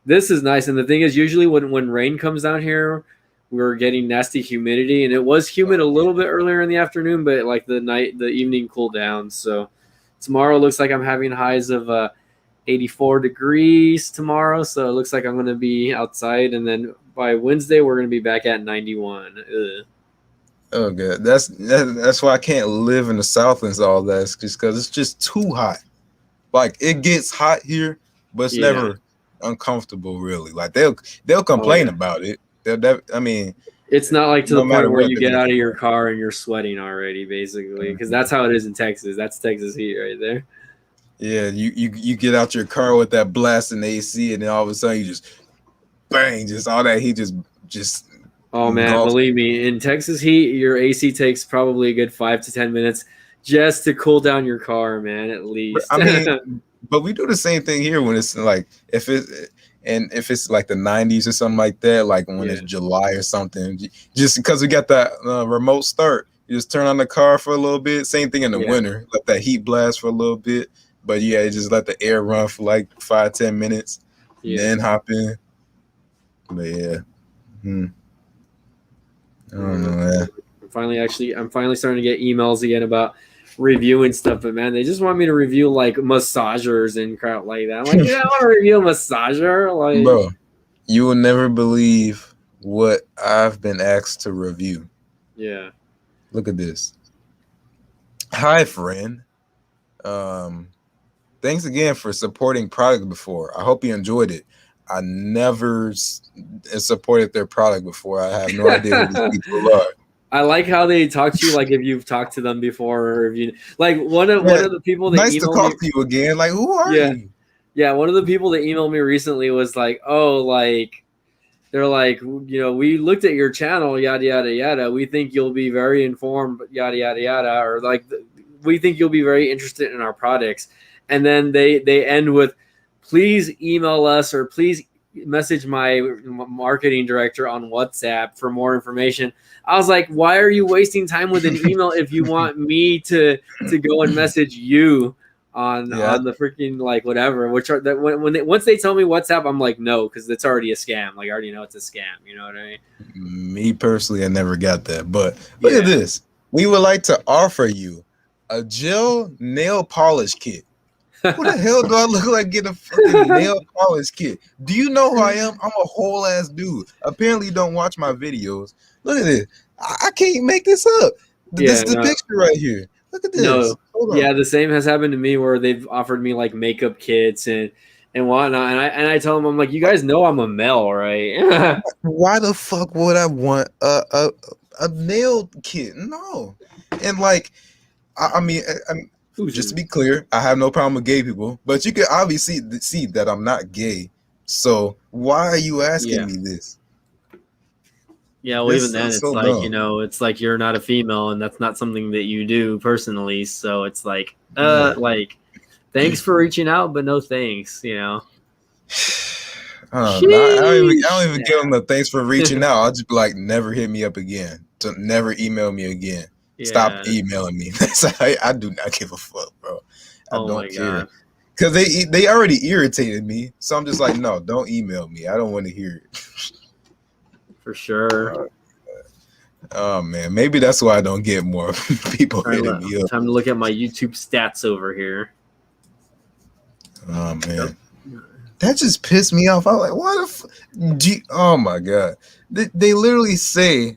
this is nice. And the thing is, usually when rain comes down here, we're getting nasty humidity. And it was humid a little bit earlier in the afternoon, but, like, the evening cooled down. So, tomorrow looks like I'm having highs of 84 degrees tomorrow. So, it looks like I'm going to be outside. And then by Wednesday, we're going to be back at 91. Ugh. Oh, good. That's why I can't live in the South and all that. It's just because it's just too hot. Like, it gets hot here, but it's never uncomfortable, really. Like, they'll complain about it. I mean, it's not like to the point where you get out of your car and you're sweating already, basically, because that's how it is in Texas. That's Texas heat right there. Yeah, you get out your car with that blasting AC, and then all of a sudden you just bang, just all that heat just. Oh man, believe me, in Texas heat, your AC takes probably a good 5 to 10 minutes just to cool down your car, man. At least. I mean, but we do the same thing here when it's like if it's like the 90s or something like that, like when it's July or something. Just because we got that remote start, you just turn on the car for a little bit. Same thing in the winter, let that heat blast for a little bit. But yeah, just let the air run for like 5-10 minutes, then hop in. But yeah. I don't know, man. I'm finally starting to get emails again about reviewing stuff, but man, they just want me to review like massagers and crap like that. I'm like, I want to review a massager. Like, bro, you will never believe what I've been asked to review. Yeah. Look at this. Hi, friend. Thanks again for supporting product before. I hope you enjoyed it. I never supported their product before. I have no idea who these people are. I like how they talk to you like if you've talked to them before, or if you like one of the people that nice to talk to you again. Like, who are you? Yeah, one of the people that emailed me recently was like, oh, like they're like, we looked at your channel, yada yada yada. We think you'll be very informed, yada yada yada, or like we think you'll be very interested in our products. And then they end with, please email us or please message my marketing director on WhatsApp for more information. I was like, why are you wasting time with an email if you want me to go and message you on the freaking like whatever. Which are that once they tell me WhatsApp, I'm like no, because it's already a scam. Like I already know it's a scam. You know what I mean? Me personally, I never got that. But look at this. We would like to offer you a gel nail polish kit. What the hell do I look like getting a fucking nail polish kit? Do you know who I am? I'm a whole ass dude. Apparently, you don't watch my videos. Look at this. I can't make this up. This is the picture right here. Look at this. No. Yeah, the same has happened to me where they've offered me like makeup kits and whatnot, and I tell them, I'm like, you guys know I'm a male, right? Why the fuck would I want a nail kit? No, and like, I mean, just to be clear, I have no problem with gay people, but you can obviously see that I'm not gay. So why are you asking me this? Yeah, well, even then, it's so like, you know, it's like you're not a female, and that's not something that you do personally. So it's like, like, thanks for reaching out, but no thanks, you know. I don't even give them the thanks for reaching out. I'll just be like, never hit me up again. So never email me again. Yeah. Stop emailing me. I do not give a fuck, bro. I don't care. Because they already irritated me. So I'm just like, no, don't email me. I don't want to hear it. For sure. Oh man, maybe that's why I don't get more people hitting me up. Time to look at my YouTube stats over here. Oh man, that just pissed me off. I was like, "What the? Oh my god!" They literally say,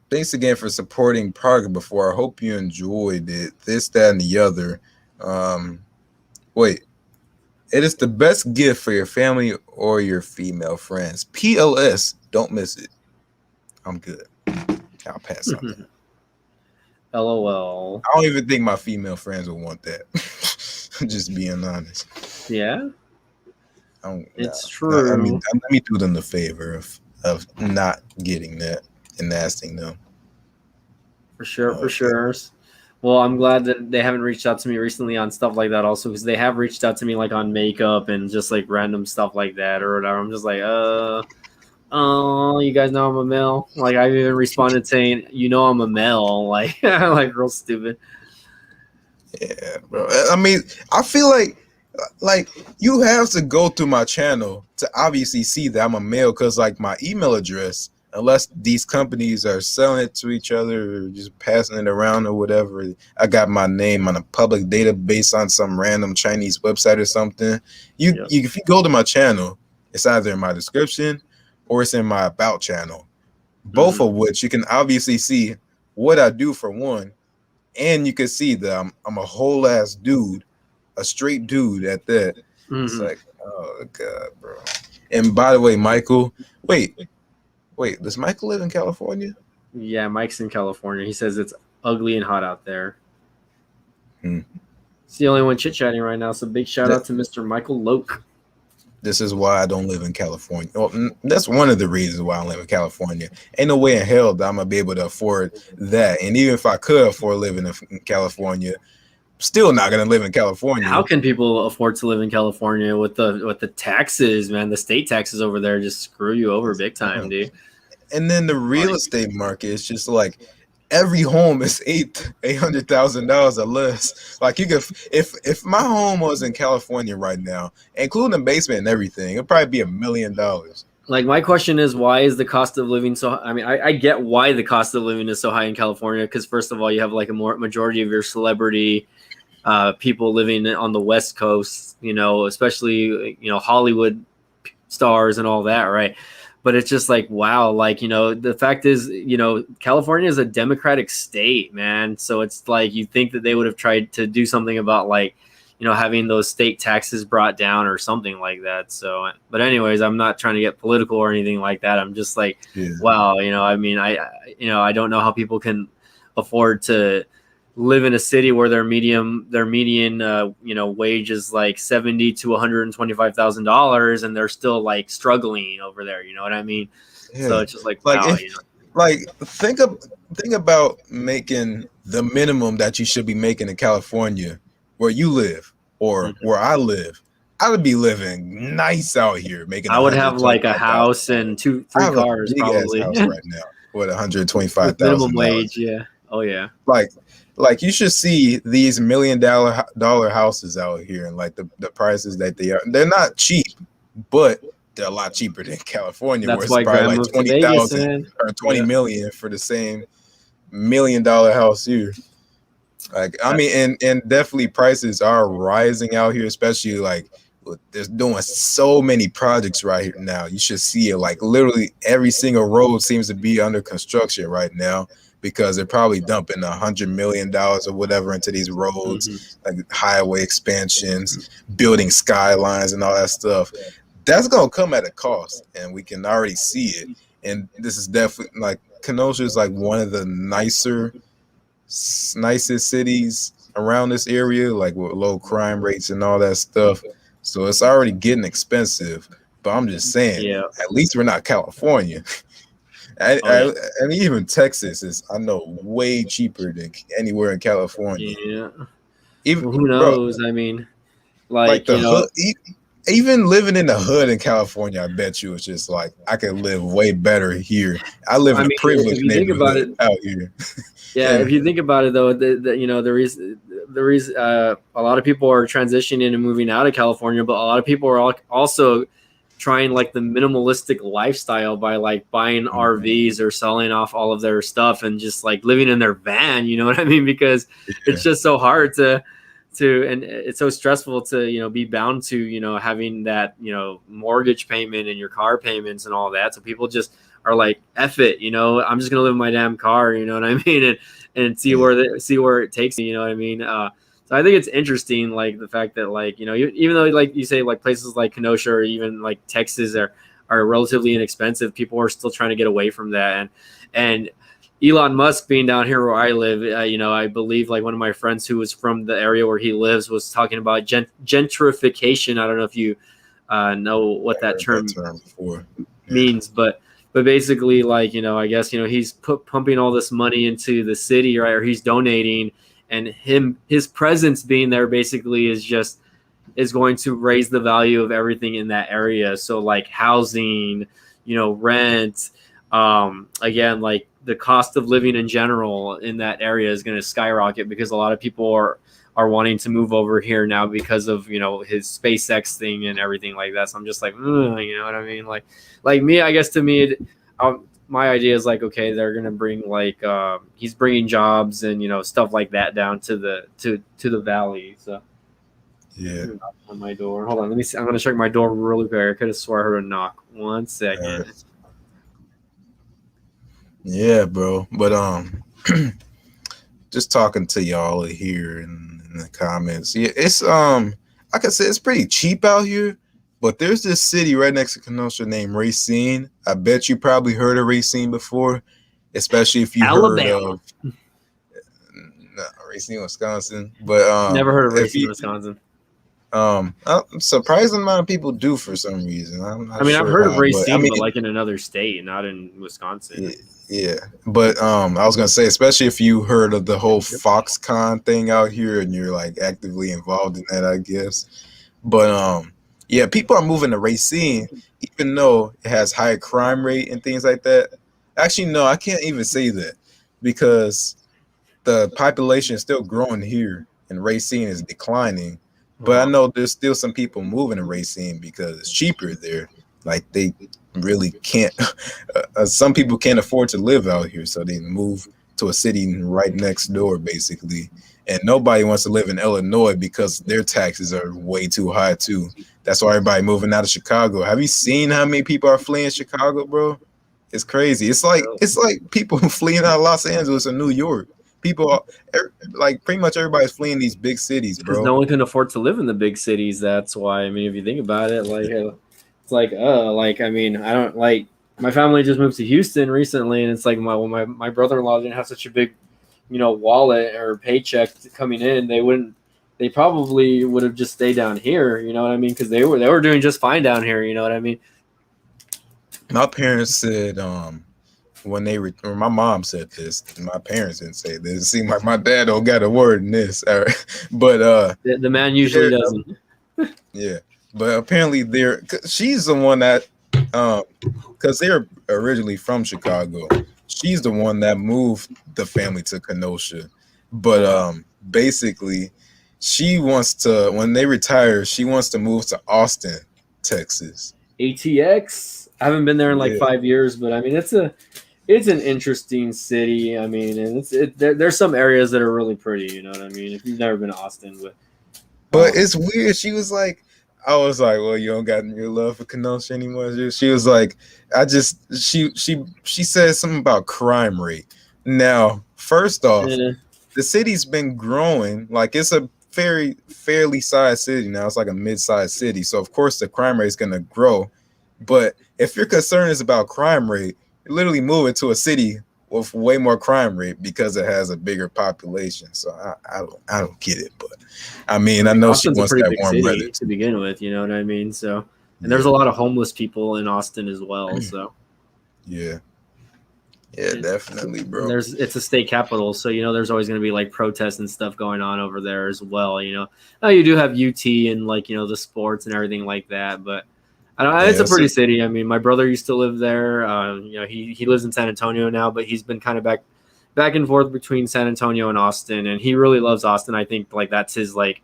"Thanks again for supporting Praga before. I hope you enjoyed it. This, that, and the other." Wait. It is the best gift for your family or your female friends. PLS, don't miss it. I'm good. I'll pass on that. LOL. I don't even think my female friends would want that. Just being honest. Yeah. It's true. I mean, let me do them the favor of not getting that and asking them. For sure, for sure. Well, I'm glad that they haven't reached out to me recently on stuff like that also, because they have reached out to me like on makeup and just like random stuff like that or whatever. I'm just like, you guys know I'm a male. Like I've even responded saying, you know I'm a male. Like like real stupid. Yeah, bro. I mean, I feel like you have to go through my channel to obviously see that I'm a male, because like my email address, unless these companies are selling it to each other or just passing it around or whatever, I got my name on a public database on some random Chinese website or something. If you go to my channel, it's either in my description or it's in my about channel, both of which you can obviously see what I do for one, and you can see that I'm a whole ass dude, a straight dude at that. It's like, oh god, bro. And by the way, Michael, Wait, does Michael live in California? Yeah, Mike's in California. He says it's ugly and hot out there. It's the only one chit-chatting right now, so big shout out to Mr. Michael Loke. This is why I don't live in California. Well, that's one of the reasons why I live in California. Ain't no way in hell that I'm going to be able to afford that. And even if I could afford living in California, still not going to live in California. How can people afford to live in California with the taxes, man? The state taxes over there just screw you over big time, dude. And then the real estate market is just like every home is $800,000 or less. Like you could, if my home was in California right now, including the basement and everything, it'd probably be $1 million. Like my question is, why is the cost of living so? I mean, I get why the cost of living is so high in California, because first of all, you have like a majority of your celebrity people living on the West Coast, you know, especially, you know, Hollywood stars and all that, right? But it's just like, wow, like, you know, the fact is, you know, California is a Democratic state, man. So it's like you think that they would have tried to do something about like, you know, having those state taxes brought down or something like that. So, but anyways, I'm not trying to get political or anything like that. I'm just like, wow, you know, I mean, I don't know how people can afford to live in a city where their median you know, wage is like $70,000 to $125,000, and they're still like struggling over there. You know what I mean? Yeah. So it's just like, wow, you know? Like think about making the minimum that you should be making in California, where you live or where I live. I would be living nice out here. I would have like a house and 2-3 cars big probably house right now with $125,000 minimum wage. Yeah. Oh yeah. Like like you should see these $1 million houses out here, and like the prices that they are. They're not cheap, but they're a lot cheaper than California, where That's it's why probably Graham like moved to Vegas, 20,000 man. or 20 Yeah. million for the same $1 million house here. Like, I mean, and definitely prices are rising out here, especially like there's doing so many projects right here now. You should see it. Like literally every single road seems to be under construction right now because they're probably dumping $100 million or whatever into these roads, like highway expansions, building skylines, and all that stuff. That's gonna come at a cost, and we can already see it. And this is definitely like Kenosha is like one of the nicest cities around this area, like with low crime rates and all that stuff. So it's already getting expensive. But I'm just saying, at least we're not California. And even Texas is, I know, way cheaper than anywhere in California. Yeah. Even who knows? I mean, like the you know, hood, even living in the hood in California, I bet you it's just like I could live way better here. I live in a privileged neighborhood out here. Yeah, if you think about it, though, you know, there is a lot of people are transitioning and moving out of California, but a lot of people are also trying like the minimalistic lifestyle by like buying RVs or selling off all of their stuff and just like living in their van. You know what I mean? Because it's just so hard to and it's so stressful to, you know, be bound to, you know, having that, you know, mortgage payment and your car payments and all that. So people just are like, F it, you know, I'm just gonna live in my damn car, you know what I mean, and see where it takes me, you know what I mean. So I think it's interesting, like the fact that, like, you know, even though like you say like places like Kenosha or even like Texas are relatively inexpensive, people are still trying to get away from that. And Elon Musk being down here where I live, you know, I believe like one of my friends who was from the area where he lives was talking about gentrification. I don't know if you know what that term means, but basically, like, you know, I guess, you know, he's pumping all this money into the city, right? Or he's donating, and his presence being there basically is going to raise the value of everything in that area. So like housing, you know, rent, again, like the cost of living in general in that area is going to skyrocket because a lot of people are wanting to move over here now because of, you know, his SpaceX thing and everything like that. So I'm just like, you know what I mean? Like me, I guess to me, my idea is like, okay, they're going to bring like, he's bringing jobs and, you know, stuff like that down to the valley. So yeah, on my door. Hold on. Let me see. I'm going to check my door really quick. I could have swore I heard a knock. 1 second. Yeah, bro. But just talking to y'all here in the comments. Yeah, it's like I said, it's pretty cheap out here. But there's this city right next to Kenosha named Racine. I bet you probably heard of Racine before, especially if you heard of Racine, Wisconsin. But never heard of Racine, Wisconsin. A surprising amount of people do for some reason. I'm not I've heard of Racine, but, but like in another state, not in Wisconsin. Yeah, but I was gonna say, especially if you heard of the whole Foxconn thing out here and you're like actively involved in that, I guess. But yeah, people are moving to Racine, even though it has high crime rate and things like that. Actually, no, I can't even say that because the population is still growing here and Racine is declining. But I know there's still some people moving to Racine because it's cheaper there. Like they really can't. Some people can't afford to live out here, so they move to a city right next door, basically. And nobody wants to live in Illinois because their taxes are way too high too. That's why everybody moving out of Chicago. Have you seen how many people are fleeing Chicago, bro? It's crazy. It's like people fleeing out of Los Angeles or New York. People like pretty much everybody's fleeing these big cities, bro. Because no one can afford to live in the big cities. That's why. I mean, if you think about it, like it's like I mean, I don't like my family just moved to Houston recently, and it's like my brother-in-law didn't have such a big, you know, wallet or paycheck coming in. They probably would have just stayed down here. You know what I mean? Because they were doing just fine down here. You know what I mean? My parents said when they or my mom said this. My parents didn't say this. It seemed like my dad don't got a word in this. But the man usually doesn't. Yeah, but apparently she's the one that because they're originally from Chicago. She's the one that moved the family to Kenosha But basically, she wants to, when they retire, she wants to move to Austin, Texas. ATX. I haven't been there in like Yeah. 5 years, but I mean it's an interesting city. I mean, and there's some areas that are really pretty. You know what I mean? If you've never been to Austin, But it's weird. She was like, I was like, well, you don't got your love for Kenosha anymore. She was like, she said something about crime rate. Now, first off, the city's been growing. Like it's a fairly sized city now. It's like a mid-sized city. So of course the crime rate is gonna grow. But if your concern is about crime rate, you literally move it to a city with way more crime rate because it has a bigger population. So I don't get it, but I mean I know Austin's she wants a pretty that big warm city weather to begin with. You know what I mean? So, and there's a lot of homeless people in Austin as well. So yeah, definitely, bro. It's a state capital, so there's always going to be like protests and stuff going on over there as well. Now you do have UT and like the sports and everything like that, but I don't. It's a pretty city. I mean, my brother used to live there. He lives in San Antonio now, but he's been kind of back and forth between San Antonio and Austin, and he really loves Austin. I think like that's his like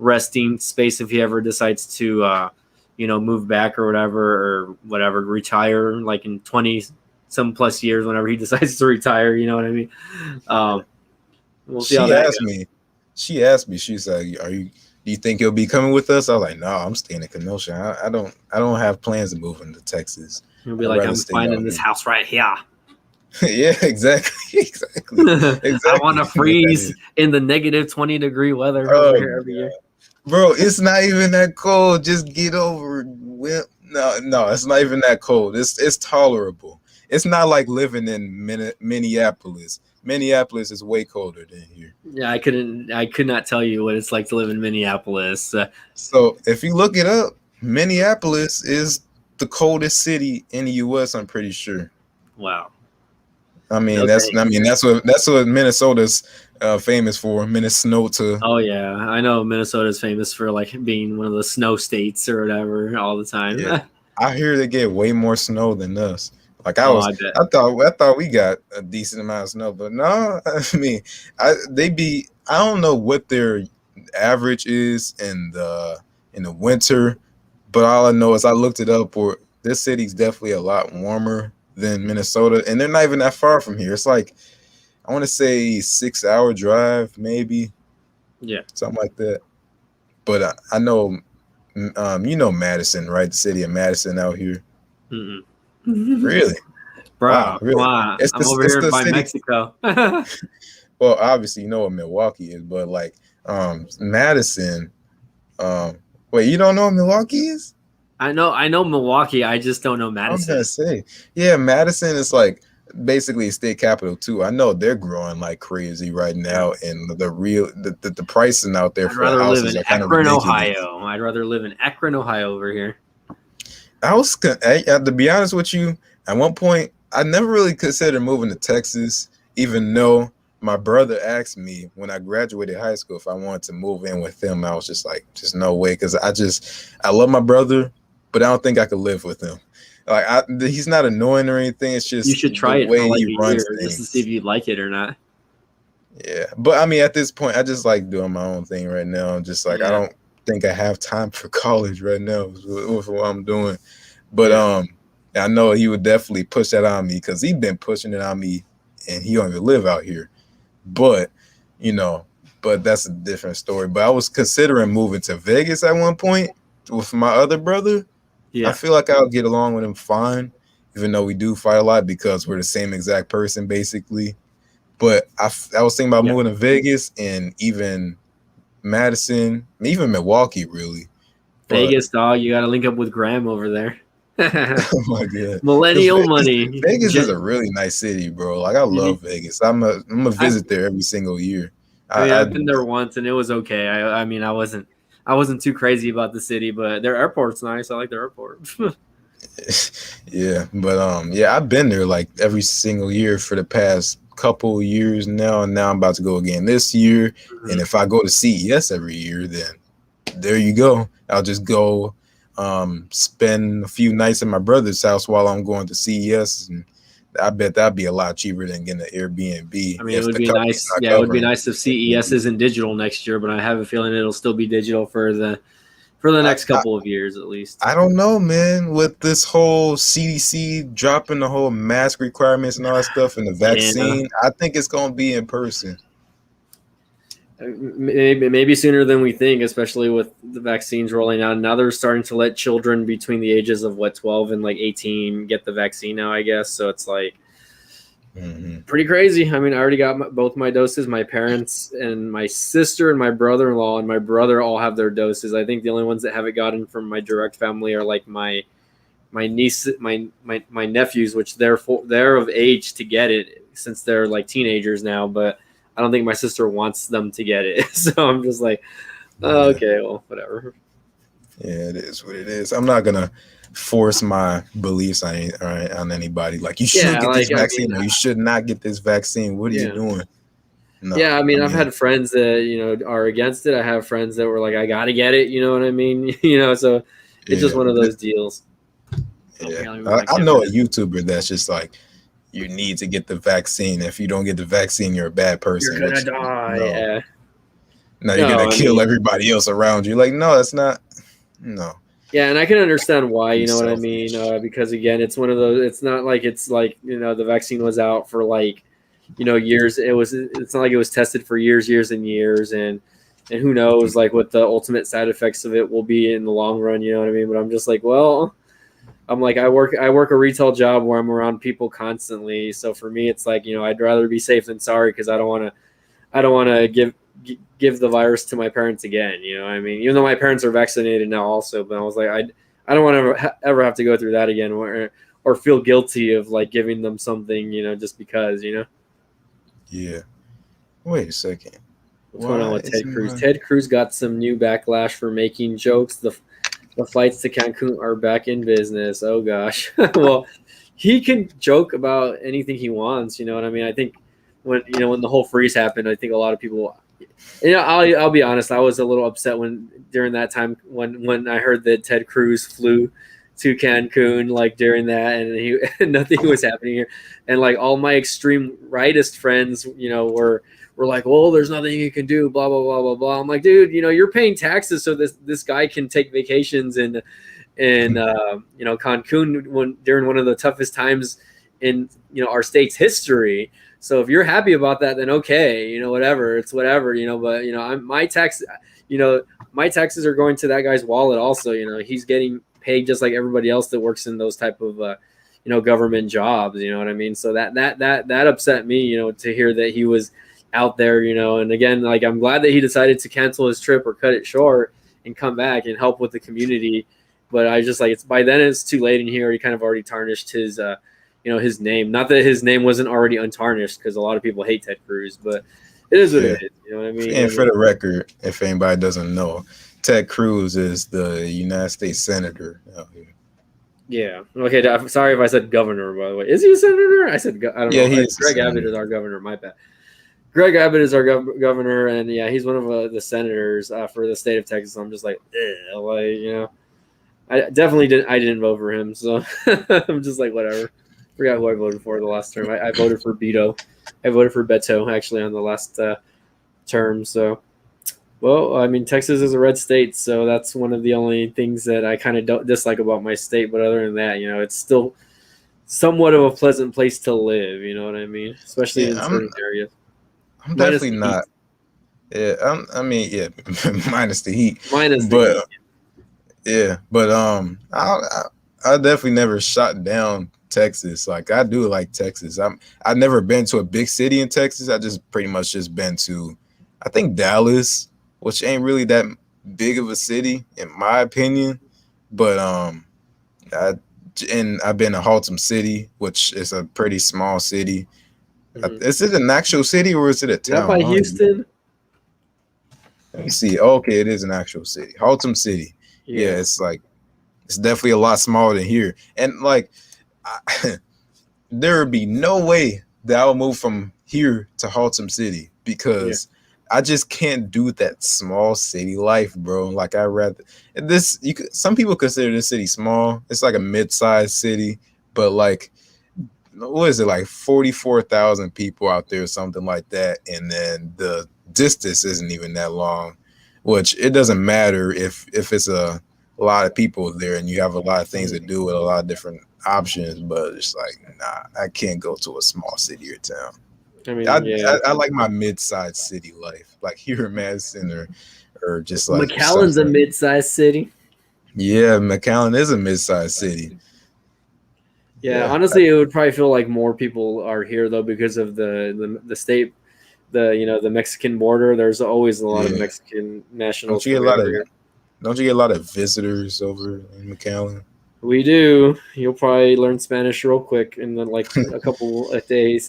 resting space if he ever decides to move back or whatever, retire like in 20 some plus years whenever he decides to retire. You know what I mean? We'll see how that goes. She asked me, she's like, do you think you'll be coming with us? I was like, no, I'm staying in Kenosha. I don't have plans of moving to Texas. He'll be like, I'm finding this house right here. Yeah, exactly. I want to freeze in the negative 20-degree weather over here every year. Bro, it's not even that cold. Just get over it. No, it's not even that cold. It's tolerable. It's not like living in Minneapolis. Minneapolis is way colder than here. Yeah, I could not tell you what it's like to live in Minneapolis. So if you look it up, Minneapolis is the coldest city in the U.S. I'm pretty sure. Wow. I mean that's what Minnesota's famous for. Minnesota. Oh yeah, I know Minnesota's famous for like being one of the snow states or whatever all the time. Yeah. I hear they get way more snow than us. Like I thought we got a decent amount of snow, but no, I mean, I don't know what their average is in the winter, but all I know is I looked it up. Or this city's definitely a lot warmer than Minnesota, and they're not even that far from here. It's like I want to say 6-hour drive, maybe. Yeah, something like that. But I know, Madison, right? The city of Madison out here. Mm-mm. Really, bro? Wow, really? Wow. I'm over here by Mexico. Well, obviously you know what Milwaukee is, but like Madison. Wait, you don't know what Milwaukee is? I know Milwaukee. I just don't know Madison. I was gonna say, yeah, Madison is like basically a state capital too. I know they're growing like crazy right now, and the pricing out there for houses are kind of ridiculous. Ohio. I'd rather live in Akron, Ohio, over here. To be honest with you, at one point I never really considered moving to Texas, even though my brother asked me when I graduated high school if I wanted to move in with him. I was just like, just no way, because I love my brother, but I don't think I could live with him. Like he's not annoying or anything. It's just you should try it way for like he a runs year things. just to see if you like it or not. Yeah, but I mean, at this point, I just like doing my own thing right now. Just like I don't think I have time for college right now with what I'm doing. But I know he would definitely push that on me because he's been pushing it on me, and he don't even live out here. But that's a different story. But I was considering moving to Vegas at one point with my other brother. Yeah, I feel like I'll get along with him fine, even though we do fight a lot because we're the same exact person basically. But I was thinking about moving to Vegas and even Madison, even Milwaukee, really. Vegas, dog, you got to link up with Graham over there. Oh my god, millennial money. Vegas is a really nice city, bro. Like I love Vegas. I'm a visit there every single year. I've been there once and it was okay. I mean, I wasn't too crazy about the city, but their airport's nice. I like their airport. Yeah, but I've been there like every single year for the past couple years now, and now I'm about to go again this year. Mm-hmm. And if I go to CES every year, then there you go. I'll just go spend a few nights at my brother's house while I'm going to CES, and I bet that'd be a lot cheaper than getting an Airbnb. I mean, it if would the be company's nice. not Yeah, it would be covering nice if CES isn't digital next year, but I have a feeling it'll still be digital for the next couple of years at least. I don't know, man. With this whole CDC dropping the whole mask requirements and all that stuff, and the vaccine, I think it's gonna be in person. Maybe sooner than we think, especially with the vaccines rolling out. Now they're starting to let children between the ages of 12 and like 18 get the vaccine now, I guess. So it's like pretty crazy. I mean, I already got both my doses. My parents and my sister and my brother-in-law and my brother all have their doses. I think the only ones that haven't gotten from my direct family are like my niece, my nephews, which they're of age to get it since they're like teenagers now, but I don't think my sister wants them to get it. So I'm just like, oh, okay, well, whatever. Yeah, it is what it is. I'm not gonna force my beliefs on anybody. Like, you should get this vaccine or you should not get this vaccine. What are you doing? No, yeah, I mean, I've had friends that are against it. I have friends that were like, I gotta get it. You know what I mean? So it's just one of those deals. Yeah, I know a YouTuber that's just like, you need to get the vaccine. If you don't get the vaccine, you're a bad person. You're gonna die. No. Yeah. No, you're gonna kill everybody else around you. Like, no, that's not. No. Yeah, and I can understand why. You know what I mean? Because again, it's one of those. It's not like the vaccine was out for years. It's not like it was tested for years and years, and who knows what the ultimate side effects of it will be in the long run. You know what I mean? But I'm just like, well. I'm like, I work a retail job where I'm around people constantly. So for me, it's like, I'd rather be safe than sorry, because I don't want to give the virus to my parents again. You know what I mean? Even though my parents are vaccinated now also, but I was like, I don't want to ever have to go through that again, or feel guilty of giving them something, just because, Yeah. Wait a second. What's going on with Ted Cruz? Ted Cruz got some new backlash for making jokes. The flights to Cancun are back in business. Oh gosh. Well, he can joke about anything he wants. You know what I mean? I think when the whole freeze happened, I think a lot of people, I'll be honest, I was a little upset during that time when I heard that Ted Cruz flew to Cancun during that, and nothing was happening here, and all my extreme rightist friends, were like, well, there's nothing you can do, blah, blah, blah, blah, blah. I'm like, dude, you're paying taxes so this guy can take vacations in Cancun during one of the toughest times in, our state's history. So if you're happy about that, then okay, whatever, it's whatever, but, my taxes are going to that guy's wallet also. He's getting paid just like everybody else that works in those type of, government jobs, you know what I mean? So that upset me, to hear that he was out there, and again, I'm glad that he decided to cancel his trip or cut it short and come back and help with the community. But I just it's by then it's too late, and he already tarnished his his name. Not that his name wasn't already untarnished, because a lot of people hate Ted Cruz, but it is what it is. You know what I mean? And for the record, if anybody doesn't know, Ted Cruz is the United States Senator out here. Yeah. Okay. I'm sorry if I said governor, by the way. Is he a senator? I said I don't know. Greg Abbott is our governor. My bad. Greg Abbott is our governor, and yeah, he's one of the senators for the state of Texas. I'm just like, I definitely didn't. I didn't vote for him, so I'm just like, whatever. Forgot who I voted for the last term. I voted for Beto. I voted for Beto actually on the last term. So, well, I mean, Texas is a red state, so that's one of the only things that I kind of don't dislike about my state. But other than that, it's still somewhat of a pleasant place to live. You know what I mean? Especially in certain areas. I'm definitely not. Yeah, I mean, yeah, minus the heat. Yeah, but I definitely never shot down Texas. I do like Texas. I've never been to a big city in Texas. I just pretty much just been to, I think, Dallas, which ain't really that big of a city in my opinion. But I've been to Haltom City, which is a pretty small city. Is it an actual city or is it a town? Not by Houston. Let me see. Okay, it is an actual city. Haltom City. Yeah, it's definitely a lot smaller than here. And there would be no way that I would move from here to Haltom City, because I just can't do that small city life, bro. I rather some people consider this city small. It's like a mid-sized city, but what is it, like 44,000 people out there or something like that, and then the distance isn't even that long, which it doesn't matter if it's a lot of people there and you have a lot of things to do with a lot of different options, but it's like, nah, I can't go to a small city or town. I mean, I like my mid-sized city life, like here in Madison or just like McAllen's a something. mid-sized city. Yeah, McAllen is a mid-sized city. Yeah, honestly, it would probably feel like more people are here though because of the state, the Mexican border. There's always a lot of Mexican nationals. Don't you get a lot of visitors over in McAllen? We do. You'll probably learn Spanish real quick in like a couple of days.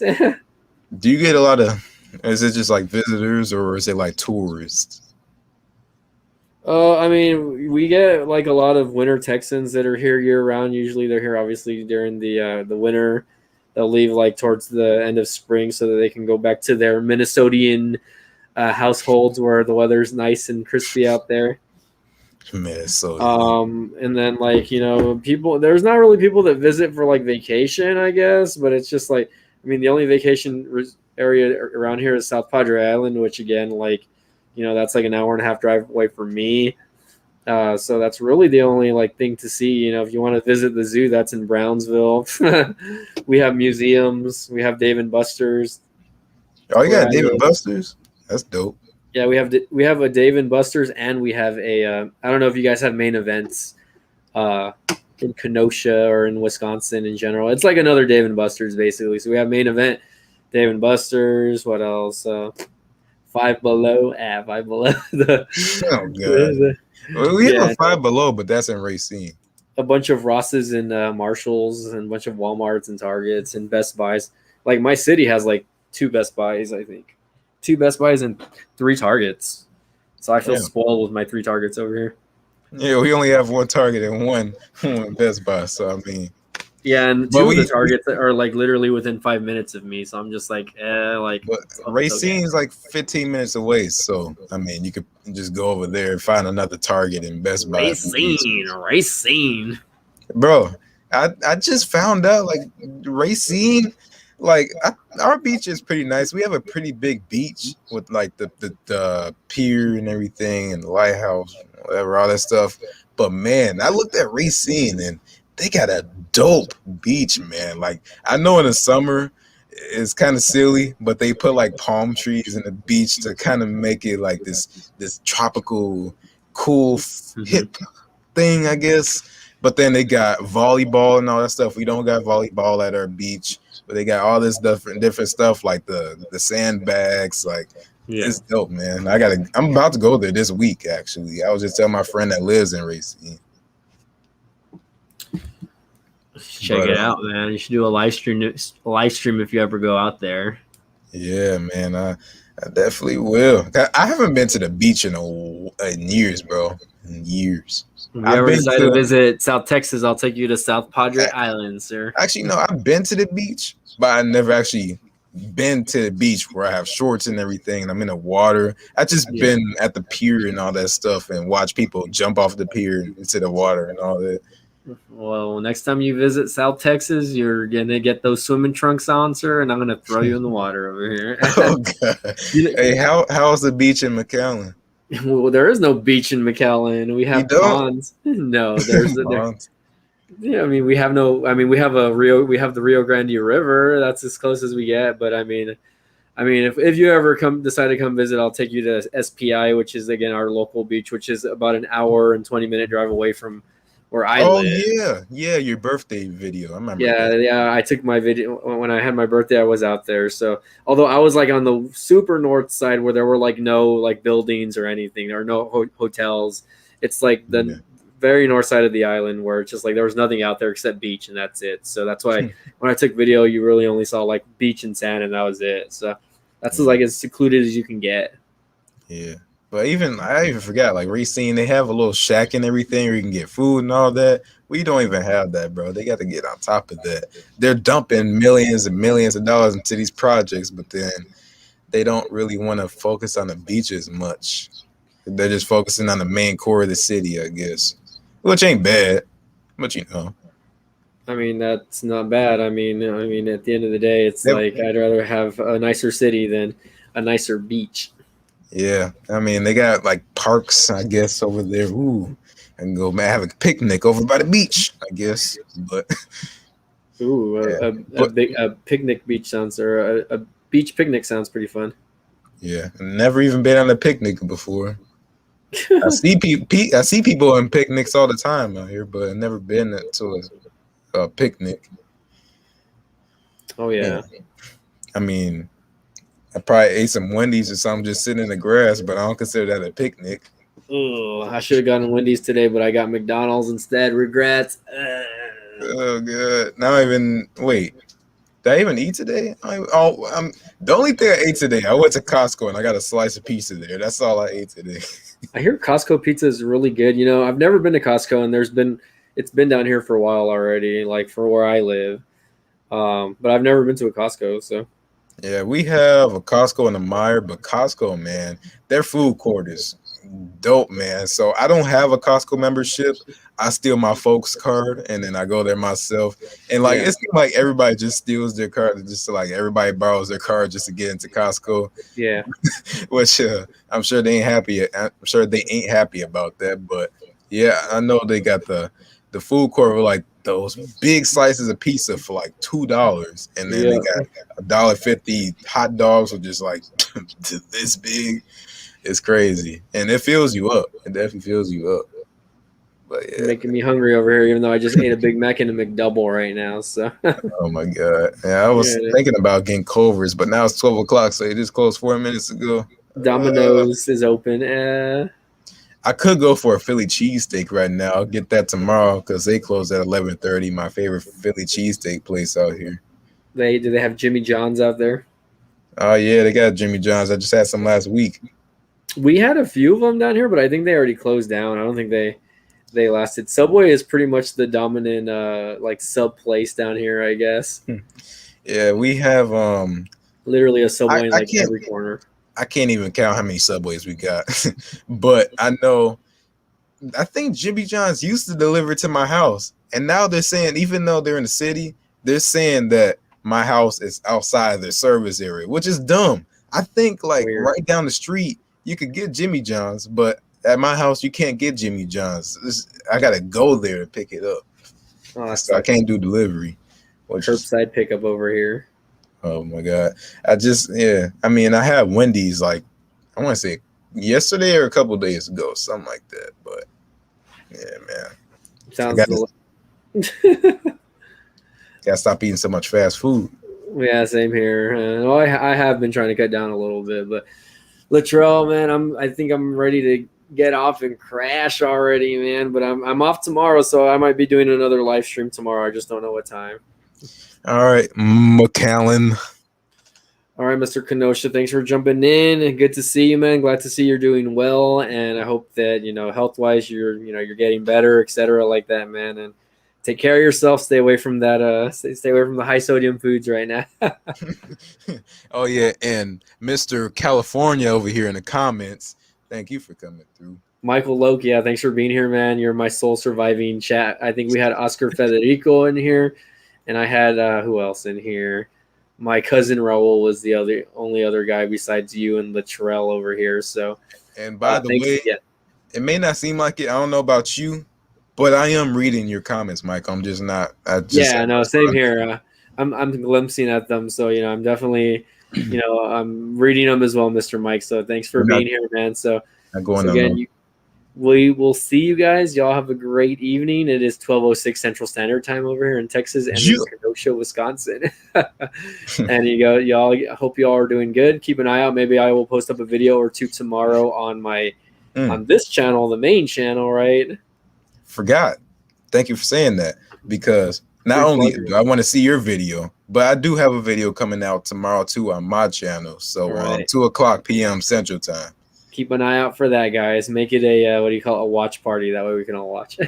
Do you get a lot of? Is it just like visitors or is it like tourists? I mean, we get like a lot of winter Texans that are here year round. Usually, they're here obviously during the winter. They'll leave like towards the end of spring so that they can go back to their Minnesotan households where the weather's nice and crispy out there. Minnesota. And then like people. There's not really people that visit for like vacation, I guess, but it's just like the only vacation area around here is South Padre Island, which again like. That's like an hour and a half drive away from me. So that's really the only like thing to see. If you want to visit the zoo, that's in Brownsville. We have museums. We have Dave and Buster's. Oh, you got Dave and Buster's? That's dope. Yeah, we have a Dave and Buster's, and we have a I don't know if you guys have main events in Kenosha or in Wisconsin in general. It's like another Dave and Buster's basically. So we have main event, Dave and Buster's. What else? Five Below. Five Below. Oh god. Well, we have a Five Below, but that's in Racine. A bunch of Rosses and Marshalls and a bunch of Walmarts and Targets and Best Buys. Like my city has like 2 Best Buys, I think. 2 Best Buys and 3 Targets. So I feel spoiled with my 3 Targets over here. Yeah, we only have 1 Target and one Best Buy. So I mean. Yeah, and 2 of the Targets are like literally within 5 minutes of me, so I'm just like, But Racine's like 15 minutes away, so I mean, you could just go over there and find another Target and Best Buy. Racine, bro. I just found out like Racine, like our beach is pretty nice. We have a pretty big beach with like the pier and everything and the lighthouse, whatever, all that stuff. But man, I looked at Racine and they got a dope beach, man. Like I know in the summer it's kind of silly, but they put like palm trees in the beach to kind of make it like this tropical, cool, hip thing, I guess. But then they got volleyball and all that stuff. We don't got volleyball at our beach, but they got all this different stuff like the sandbags. Like it's dope, man. I'm about to go there this week. Actually, I was just telling my friend that lives in Racine. Check it out, man. You should do a live stream if you ever go out there. Yeah, man. I definitely will. I haven't been to the beach in years, bro. In years. If you ever decide to visit South Texas, I'll take you to South Padre Island, sir. Actually, no, I've been to the beach, but I never actually been to the beach where I have shorts and everything and I'm in the water. I just been at the pier and all that stuff and watch people jump off the pier into the water and all that. Well, next time you visit South Texas, you're gonna get those swimming trunks on, sir, and I'm gonna throw you in the water over here. Oh god! Hey, how's the beach in McAllen? Well, there is no beach in McAllen. We have ponds. No, there's ponds. Yeah, I mean we have the Rio Grande River. That's as close as we get. But I mean, if you ever decide to come visit, I'll take you to SPI, which is again our local beach, which is about an hour and 20-minute drive away from where I live. Yeah, your birthday video. I remember. Yeah, I took my video when I had my birthday. I was out there. So although I was like on the super north side where there were like no like buildings or anything, there are no hotels. It's like the very north side of the island where it's just like there was nothing out there except beach and that's it. So that's why when I took video, you really only saw like beach and sand and that was it. So that's like as secluded as you can get. Yeah. But I even forgot, like Racine, they have a little shack and everything where you can get food and all that. We don't even have that, bro. They got to get on top of that. They're dumping millions and millions of dollars into these projects, but then they don't really want to focus on the beaches much. They're just focusing on the main core of the city, I guess, which ain't bad, but I mean, that's not bad. I mean, at the end of the day, it's Yep. like I'd rather have a nicer city than a nicer beach. Yeah, I mean they got like parks, I guess, over there. Ooh, I can go have a picnic over by the beach, I guess. But Ooh, Yeah, a picnic beach sounds, or a beach picnic sounds pretty fun. yeah, I've never even been on a picnic before. I see people on picnics all the time out here, but I've never been to a picnic. Oh yeah. I mean, I probably ate some Wendy's or something just sitting in the grass, but I don't consider that a picnic. Ugh, I should have gotten Wendy's today, but I got McDonald's instead. Regrets. Oh god! Now I even wait. Did I even eat today? The only thing I ate today, I went to Costco and I got a slice of pizza there. That's all I ate today. I hear Costco pizza is really good. You know, I've never been to Costco, and it's been down here for a while already, like for where I live. But I've never been to a Costco, so Yeah, we have a Costco and a Meijer, but Costco, man, their food court is dope, man. So I don't have a Costco membership. I steal my folks' card and then I go there myself. And like Yeah. it seems like everybody just steals their card, and just like everybody borrows their card just to get into Costco. yeah. Which I'm sure they ain't happy. I'm sure they ain't happy about that. But yeah, I know they got the food court with like those big slices of pizza for like $2, and then they got $1.50 hot dogs with just like this big. It's crazy, and it fills you up. It definitely fills you up. But yeah, Making me hungry over here, even though I just ate a Big Mac and a McDouble right now. So oh my god, yeah, I was thinking about getting Culver's, but now it's 12 o'clock, so it just closed 4 minutes ago. Domino's is open. I could go for a Philly cheesesteak right now. I'll get that tomorrow because they close at 11:30. My favorite Philly cheesesteak place out here. Do they have Jimmy John's out there? Oh yeah, they got Jimmy John's. I just had some last week. We had a few of them down here, but I think they already closed down. I don't think they lasted. Subway is pretty much the dominant like sub place down here, I guess. Yeah, we have literally a Subway in like every corner. I can't even count how many Subways we got, but I think Jimmy John's used to deliver to my house, and now they're saying, even though they're in the city, they're saying that my house is outside their service area, which is dumb. I think like right down the street you could get Jimmy John's, but at my house you can't get Jimmy John's. I gotta go there to pick it up. So I can't do delivery. Curbside pickup over here. Oh my god! I mean, I had Wendy's like I want to say yesterday or a couple days ago, something like that. But yeah, man, gotta stop eating so much fast food. Yeah, same here. I have been trying to cut down a little bit, but Latrell, man, I think I'm ready to get off and crash already, man. But I'm off tomorrow, so I might be doing another live stream tomorrow. I just don't know what time. All right, McAllen. All right, Mr. Kenosha, thanks for jumping in. Good to see you, man. Glad to see you're doing well, and I hope that health-wise you're getting better, etc. like that, man. And take care of yourself. Stay away from that. Stay away from the high sodium foods right now. Oh yeah, and Mr. California over here in the comments. Thank you for coming through. Michael Loke, yeah, thanks for being here, man. You're my sole surviving chat. I think we had Oscar Federico in here, and I had who else in here? My cousin Raul was the only other guy besides you and Latrell over here. So, and by the way, it may not seem like it. I don't know about you, but I am reading your comments, Mike. I'm just not. Same here. I'm glimpsing at them, so I'm definitely, I'm reading them as well, Mr. Mike. So thanks for being here, man. So again, we will see you guys. Y'all have a great evening. It is 12:06 Central Standard Time over here in Texas and in Kenosha, Wisconsin. And y'all. I hope y'all are doing good. Keep an eye out. Maybe I will post up a video or two tomorrow on my on this channel, the main channel, right? Forgot. Thank you for saying that, because not only do I want to see your video, but I do have a video coming out tomorrow too on my channel. So 2:00 p.m. Central Time. Keep an eye out for that, guys. Make it a a watch party. That way we can all watch.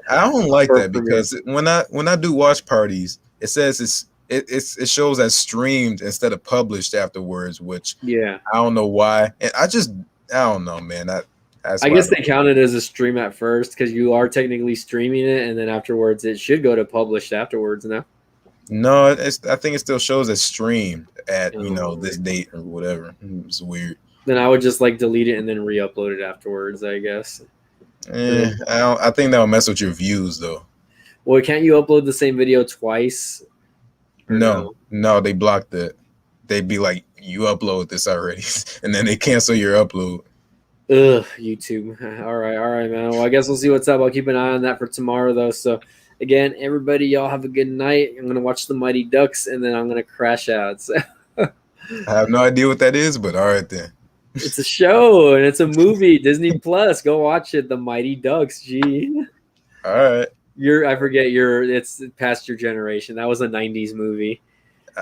I don't like that because when I do watch parties, it says it shows as streamed instead of published afterwards, which I don't know why. And I don't know, man. That's I why guess they count it as a stream at first because you are technically streaming it, and then afterwards it should go to published afterwards. No. No, I think it still shows as streamed at Oh. this date or whatever. It's weird. Then I would just like delete it and then re-upload it afterwards, I guess. I think that'll mess with your views though. Well, can't you upload the same video twice? Or No, they blocked it. They'd be like, you upload this already, and then they cancel your upload. Ugh, YouTube. All right, man. Well, I guess we'll see what's up. I'll keep an eye on that for tomorrow, though. So, again, everybody, y'all have a good night. I'm gonna watch the Mighty Ducks, and then I'm gonna crash out. So. I have no idea what that is, but all right then. It's a show and it's a movie. Disney Plus. Go watch it. The Mighty Ducks. Gee. All right. It's past your generation. That was a 90s movie.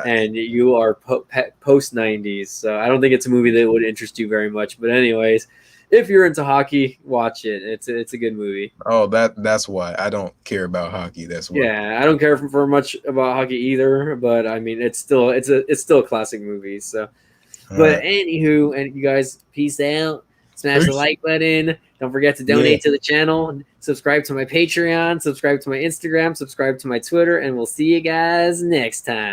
And you are post 90s. So I don't think it's a movie that would interest you very much. But anyways, if you're into hockey, watch it. It's a good movie. Oh, that's why I don't care about hockey. That's why. Yeah, I don't care for much about hockey either. But I mean, it's still a classic movie. So. But anywho, and you guys, peace out. Smash the like button. Don't forget to donate to the channel. Subscribe to my Patreon. Subscribe to my Instagram. Subscribe to my Twitter. And we'll see you guys next time.